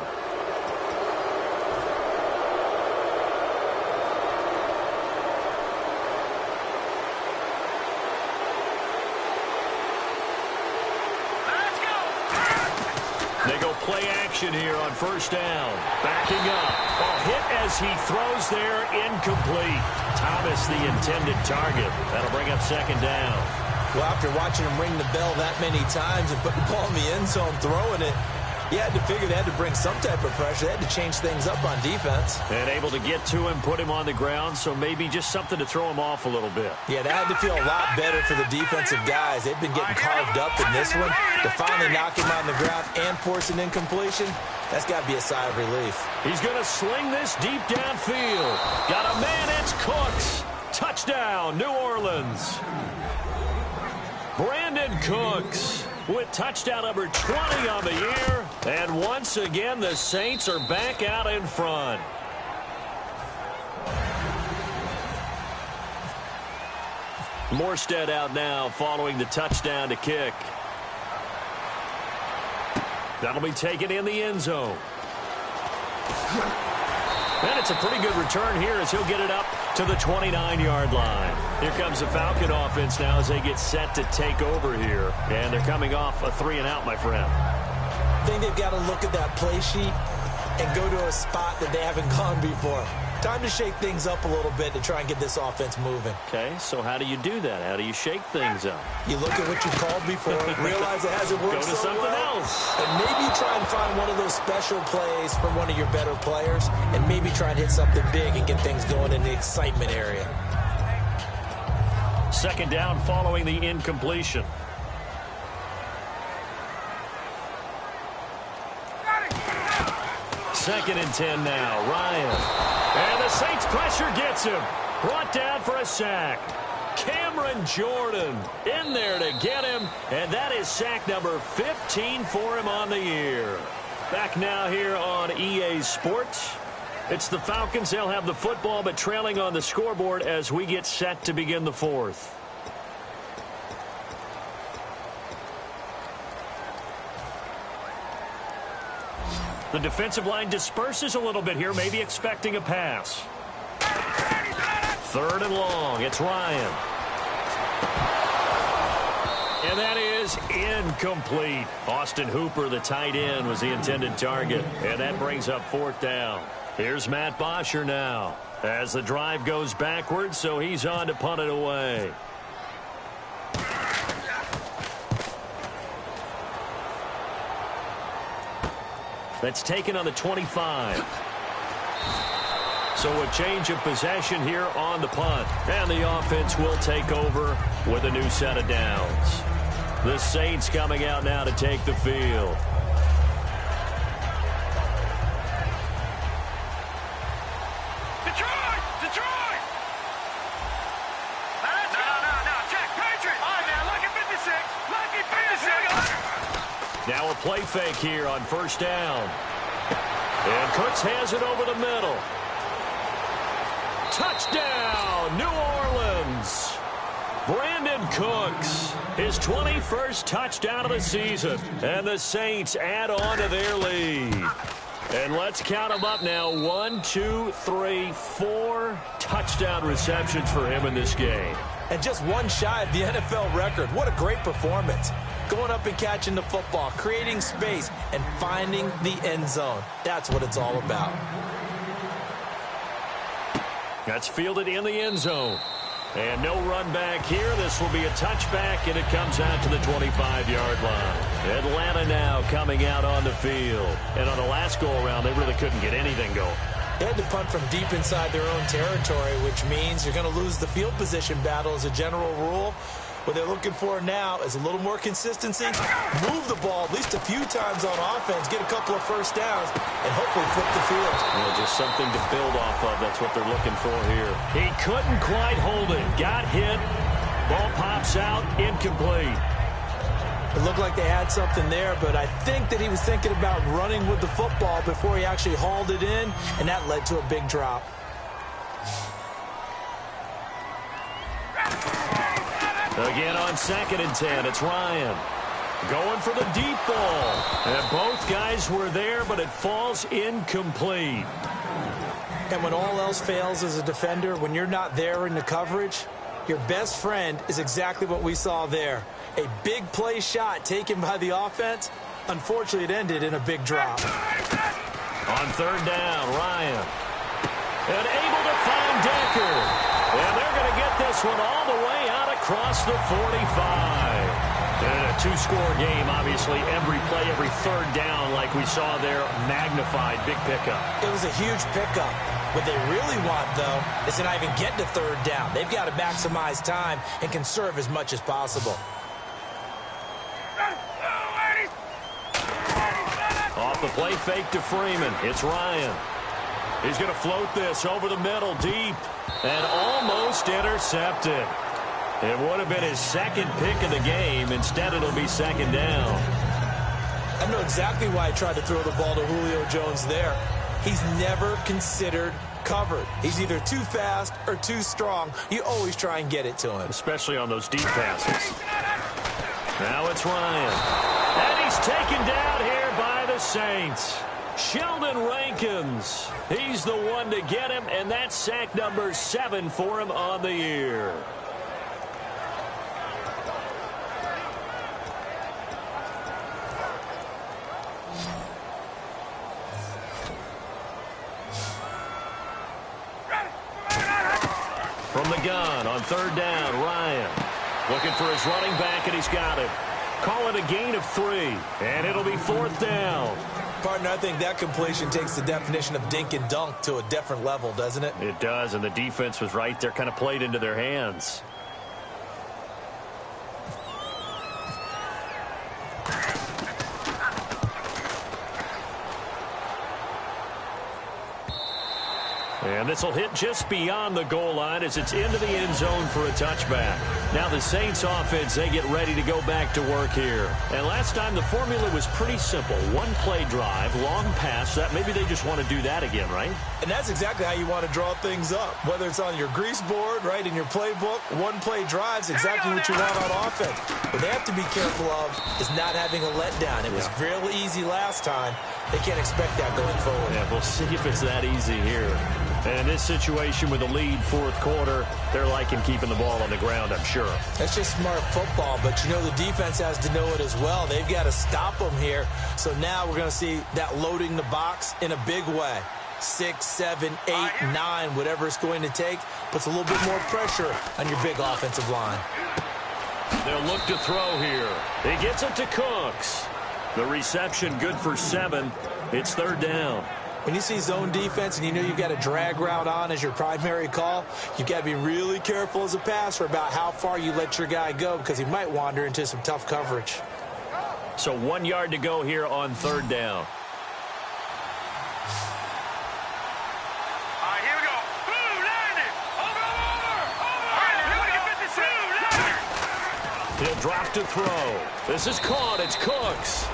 They go play action here on first down. Backing up. A hit as he throws there, incomplete. Thomas, the intended target. That'll bring up second down. Well, after watching him ring the bell that many times and put the ball in the end zone, throwing it, you had to figure they had to bring some type of pressure. They had to change things up on defense. And able to get to him, put him on the ground, so maybe just something to throw him off a little bit. Yeah, that had to feel a lot better for the defensive guys. They've been getting carved up in this one. To finally knock him on the ground and force an incompletion, that's got to be a sigh of relief. He's going to sling this deep downfield. Got a man, it's Cooks. Touchdown, New Orleans. Brandon Cooks with touchdown number 20 on the year. And once again, the Saints are back out in front. Morstead out now following the touchdown to kick. That'll be taken in the end zone. And it's a pretty good return here as he'll get it up to the 29-yard line. Here comes the Falcon offense now as they get set to take over here. And they're coming off a 3-and-out, my friend. I think they've got to look at that play sheet and go to a spot that they haven't gone before. Time to shake things up a little bit to try and get this offense moving. Okay, so how do you do that? How do you shake things up? You look at what you called before, realize it hasn't worked Go to so something well, else. and maybe try and find one of those special plays from one of your better players, and maybe try and hit something big and get things going in the excitement area. Second down following the incompletion. Second and 10 now. Ryan. And the Saints pressure gets him. Brought down for a sack. Cameron Jordan in there to get him. And that is sack number 15 for him on the year. Back now here on EA Sports. It's the Falcons. They'll have the football, but trailing on the scoreboard as we get set to begin the fourth. The defensive line disperses a little bit here, maybe expecting a pass. Third and long. It's Ryan. And that is incomplete. Austin Hooper, the tight end, was the intended target. And that brings up fourth down. Here's Matt Bosher now as the drive goes backwards, so he's on to punt it away. That's taken on the 25. So a change of possession here on the punt. And the offense will take over with a new set of downs. The Saints coming out now to take the field. Detroit! Detroit! No. Check. Patriot! All right, now, lucky 56. Lucky 56. Now a play fake here on first down. And Cooks has it over the middle. Touchdown, New Orleans. Brandon Cooks, his 21st touchdown of the season. And the Saints add on to their lead. And let's count them up now. 1, 2, 3, 4 touchdown receptions for him in this game. And just one shy of the NFL record. What a great performance. Going up and catching the football, creating space, and finding the end zone. That's what it's all about. That's fielded in the end zone. And no run back here. This will be a touchback, and it comes out to the 25-yard line. Atlanta now coming out on the field. And on the last go-around, they really couldn't get anything going. They had to punt from deep inside their own territory, which means you're going to lose the field position battle as a general rule. What they're looking for now is a little more consistency, move the ball at least a few times on offense, get a couple of first downs, and hopefully flip the field. Well, just something to build off of. That's what they're looking for here. He couldn't quite hold it. Got hit. Ball pops out. Incomplete. It looked like they had something there, but I think that he was thinking about running with the football before he actually hauled it in, and that led to a big drop. Again on 2nd and 10, it's Ryan. Going for the deep ball. And both guys were there, but it falls incomplete. And when all else fails as a defender, when you're not there in the coverage, your best friend is exactly what we saw there. A big play shot taken by the offense. Unfortunately, it ended in a big drop. On 3rd down, Ryan. And able to find Decker. And they're going to get this one all the way out across the 45. And a two-score game, obviously, every play, every 3rd down, like we saw there, magnified, big pickup. It was a huge pickup. What they really want, though, is to not even get to 3rd down. They've got to maximize time and conserve as much as possible. Off the play fake to Freeman. It's Ryan. He's going to float this over the middle, deep, and almost intercepted. It would have been his 2nd pick of the game. Instead, it'll be 2nd down. I know exactly why I tried to throw the ball to Julio Jones there. He's never considered covered. He's either too fast or too strong. You always try and get it to him. Especially on those deep passes. Now it's Ryan. And he's taken down here by the Saints. Sheldon Rankins. He's the one to get him, and that's sack number 7 for him on the year. From the gun on 3rd down, Ryan. Looking for his running back, and he's got it. Call it a gain of 3, and it'll be 4th down. Partner, I think that completion takes the definition of dink and dunk to a different level, doesn't it? It does, and the defense was right there, kind of played into their hands. And this will hit just beyond the goal line as it's into the end zone for a touchback. Now the Saints offense, they get ready to go back to work here. And last time the formula was pretty simple. One play drive, long pass. That maybe they just want to do that again, right? And that's exactly how you want to draw things up. Whether it's on your grease board, right, in your playbook, one play drive's exactly what you want on offense. What they have to be careful of is not having a letdown. It was real easy last time. They can't expect that going forward. Yeah, we'll see if it's that easy here. And in this situation with the lead 4th quarter, they're liking keeping the ball on the ground, I'm sure. That's just smart football, but you know the defense has to know it as well. They've got to stop them here. So now we're going to see that loading the box in a big way. 6, 7, 8, 9, whatever it's going to take, puts a little bit more pressure on your big offensive line. They'll look to throw here. He gets it to Cooks. The reception good for 7. It's 3rd down. When you see zone defense and you know you've got a drag route on as your primary call, you've got to be really careful as a passer about how far you let your guy go because he might wander into some tough coverage. So 1 yard to go here on 3rd down. All right, here we go. Blue, line it. Over. All right, here we go. 56. He'll drop to throw. This is caught. It's Cooks.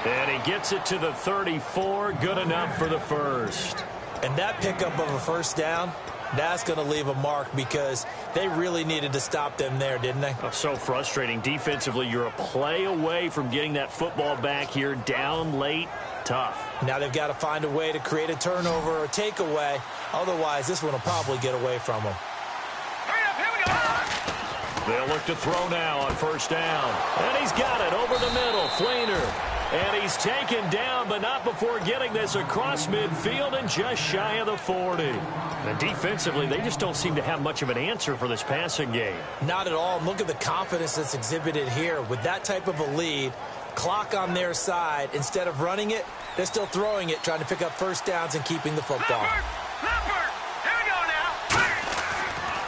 And he gets it to the 34. Good enough for the 1st. And that pickup of a 1st down, that's going to leave a mark because they really needed to stop them there, didn't they? Oh, so frustrating. Defensively, you're a play away from getting that football back here. Down late, tough. Now they've got to find a way to create a turnover or a takeaway. Otherwise, this one will probably get away from them. Hurry up, here we go. They'll look to throw now on 1st down. And he's got it over the middle. Flainer. And he's taken down, but not before getting this across midfield and just shy of the 40. And defensively, they just don't seem to have much of an answer for this passing game. Not at all. Look at the confidence that's exhibited here. With that type of a lead, clock on their side, instead of running it, they're still throwing it, trying to pick up 1st downs and keeping the football. Leopard, here we go now.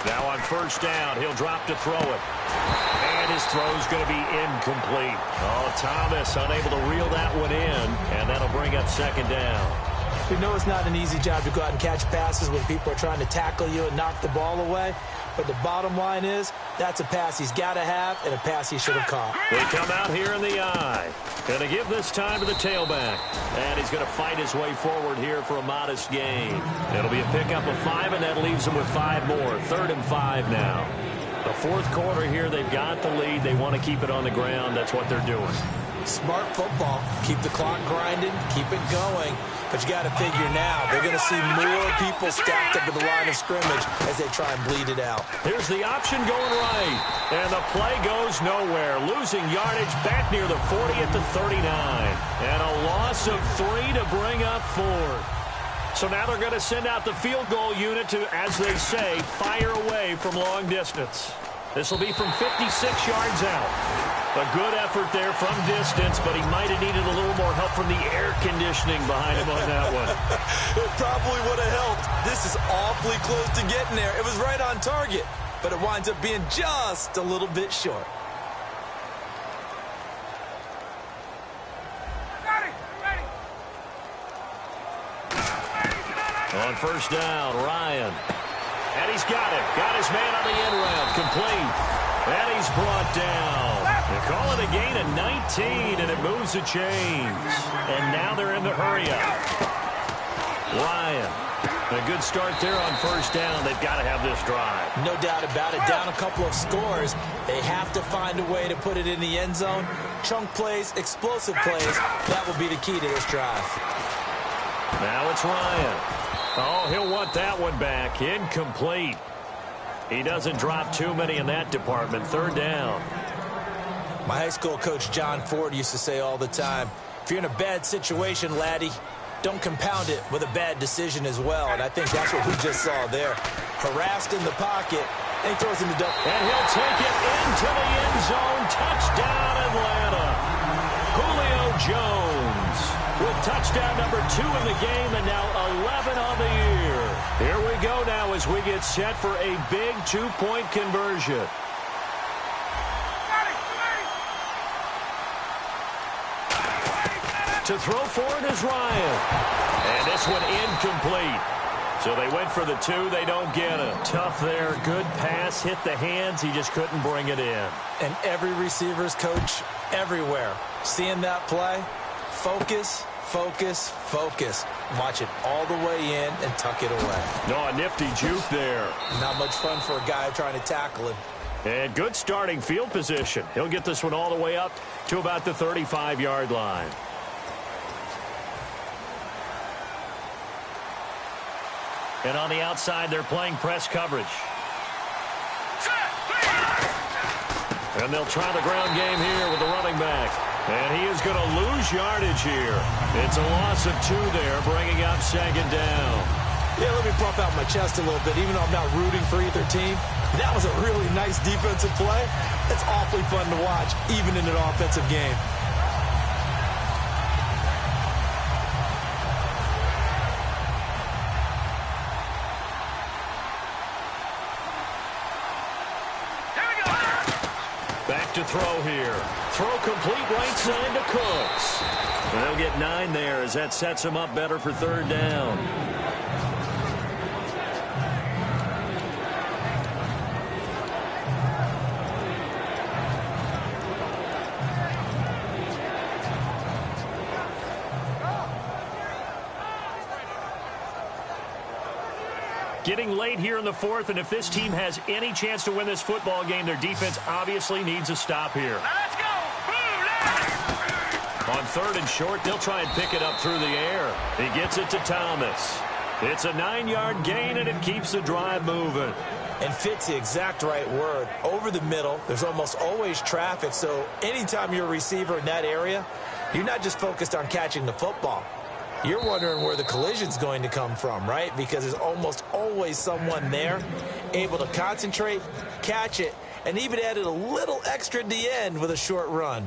Now on first down, he'll drop to throw it. And his throw's going to be incomplete. Oh, Thomas unable to reel that one in, and that'll bring up second down. We know it's not an easy job to go out and catch passes when people are trying to tackle you and knock the ball away. But the bottom line is, that's a pass he's got to have and a pass he should have caught. They come out here in the eye. Going to give this time to the tailback. And he's going to fight his way forward here for a modest gain. It'll be a pickup of 5, and that leaves him with 5 more. 3rd and 5 now. The fourth quarter here, they've got the lead. They want to keep it on the ground. That's what they're doing. Smart football. Keep the clock grinding. Keep it going. But you got to figure now, they're going to see more people stacked up at the line of scrimmage as they try and bleed it out. Here's the option going right. And the play goes nowhere. Losing yardage back near the 40 at the 39. And a loss of 3 to bring up 4th. So now they're going to send out the field goal unit to, as they say, fire away from long distance. This will be from 56 yards out. A good effort there from distance, but he might have needed a little more help from the air conditioning behind him on that one. It probably would have helped. This is awfully close to getting there. It was right on target, but it winds up being just a little bit short. On first down, Ryan. And he's got it. Got his man on the end route. Complete. And he's brought down. They call it a gain of 19, and it moves the chains. And now they're in the hurry-up. Ryan. A good start there on first down. They've got to have this drive. No doubt about it. Down a couple of scores. They have to find a way to put it in the end zone. Chunk plays, explosive plays. That will be the key to this drive. Now it's Ryan. Oh, he'll want that one back. Incomplete. He doesn't drop too many in that department. 3rd down. My high school coach, John Ford, used to say all the time, if you're in a bad situation, laddie, don't compound it with a bad decision as well. And I think that's what we just saw there. Harassed in the pocket, and he throws him the double. And he'll take it into the end zone. Touchdown, Atlanta. Julio Jones with touchdown number 2 in the game, and now 11 on the year. Here we go now as we get set for a big 2-point conversion. To throw for it is Ryan. And this one incomplete. So they went for the 2. They don't get it. Tough there. Good pass. Hit the hands. He just couldn't bring it in. And every receiver's coach everywhere. Seeing that play, focus, focus, focus. Watch it all the way in and tuck it away. No, a nifty juke there. Not much fun for a guy trying to tackle him. And good starting field position. He'll get this one all the way up to about the 35-yard line. And on the outside, they're playing press coverage. And they'll try the ground game here with the running back. And he is going to lose yardage here. It's a loss of 2 there, bringing up 2nd down. Yeah, let me puff out my chest a little bit, even though I'm not rooting for either team. That was a really nice defensive play. It's awfully fun to watch, even in an offensive game. Back to throw here. Throw complete right side to Cooks. And they'll get 9 there as that sets him up better for 3rd down. Getting late here in the 4th, and if this team has any chance to win this football game, their defense obviously needs a stop here. Let's go! On 3rd and short, they'll try and pick it up through the air. He gets it to Thomas. It's a 9-yard gain, and it keeps the drive moving. And fit's the exact right word. Over the middle, there's almost always traffic, so anytime you're a receiver in that area, you're not just focused on catching the football. You're wondering where the collision's going to come from, right? Because there's almost always someone there able to concentrate, catch it, and even added a little extra at the end with a short run.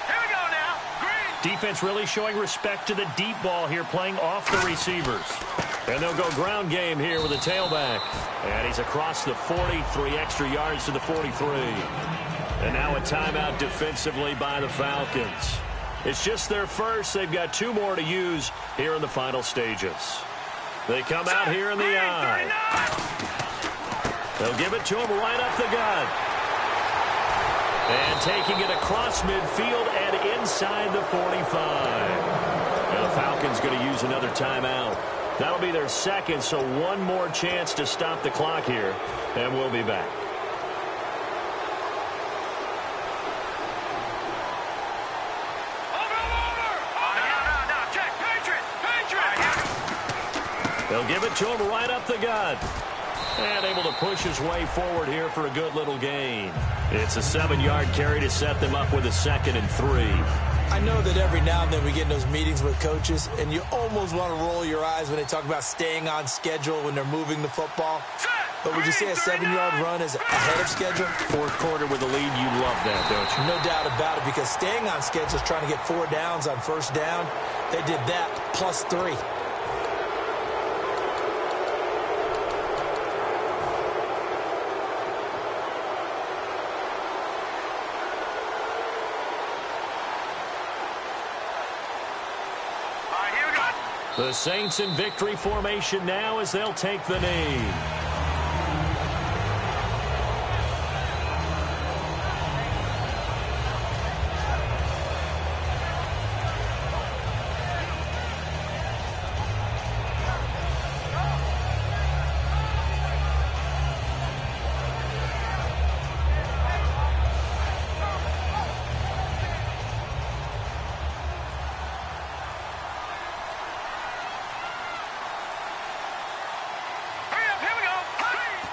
Here we go now. Defense really showing respect to the deep ball here, playing off the receivers. And they'll go ground game here with a tailback. And he's across the 40, 3 extra yards to the 43. And now a timeout defensively by the Falcons. It's just their first. They've got 2 more to use here in the final stages. They come out here in the eye. They'll give it to him right up the gut. And taking it across midfield and inside the 45. And the Falcons going to use another timeout. That'll be their second, so 1 more chance to stop the clock here. And we'll be back. They'll give it to him right up the gut. And able to push his way forward here for a good little gain. It's a 7-yard carry to set them up with a 2nd and 3. I know that every now and then we get in those meetings with coaches, and you almost want to roll your eyes when they talk about staying on schedule when they're moving the football. But would you say a 7-yard run is ahead of schedule? 4th quarter with the lead, you love that, don't you? No doubt about it, because staying on schedule is trying to get 4 downs on 1st down. They did that plus 3. The Saints in victory formation now as they'll take the knee.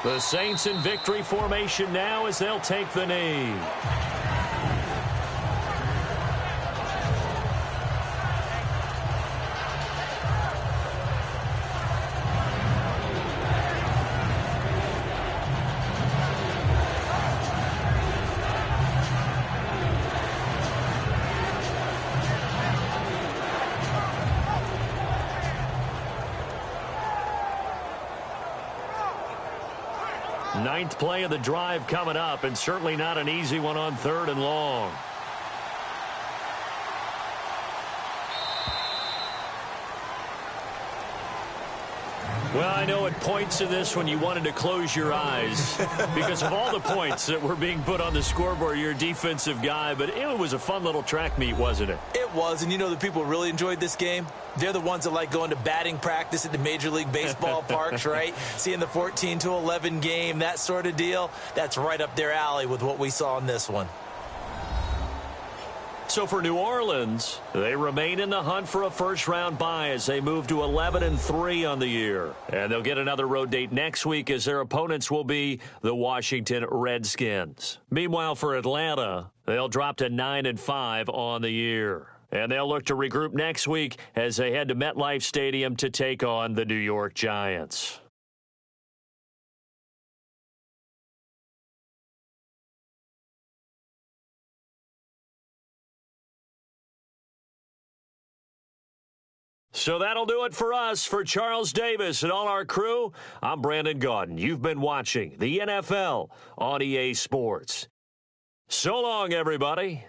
The Saints in victory formation now as they'll take the knee. Ninth play of the drive coming up, and certainly not an easy one on 3rd and long. Well, I know at points in this when you wanted to close your eyes because of all the points that were being put on the scoreboard. You're a defensive guy, but it was a fun little track meet, wasn't it? It was, and you know the people who really enjoyed this game? They're the ones that like going to batting practice at the Major League Baseball parks, right? Seeing the 14-11 game, that sort of deal. That's right up their alley with what we saw in this one. So for New Orleans, they remain in the hunt for a first-round bye as they move to 11-3 on the year. And they'll get another road date next week as their opponents will be the Washington Redskins. Meanwhile, for Atlanta, they'll drop to 9-5 on the year. And they'll look to regroup next week as they head to MetLife Stadium to take on the New York Giants. So that'll do it for us. For Charles Davis and all our crew, I'm Brandon Gaudin. You've been watching the NFL on EA Sports. So long, everybody.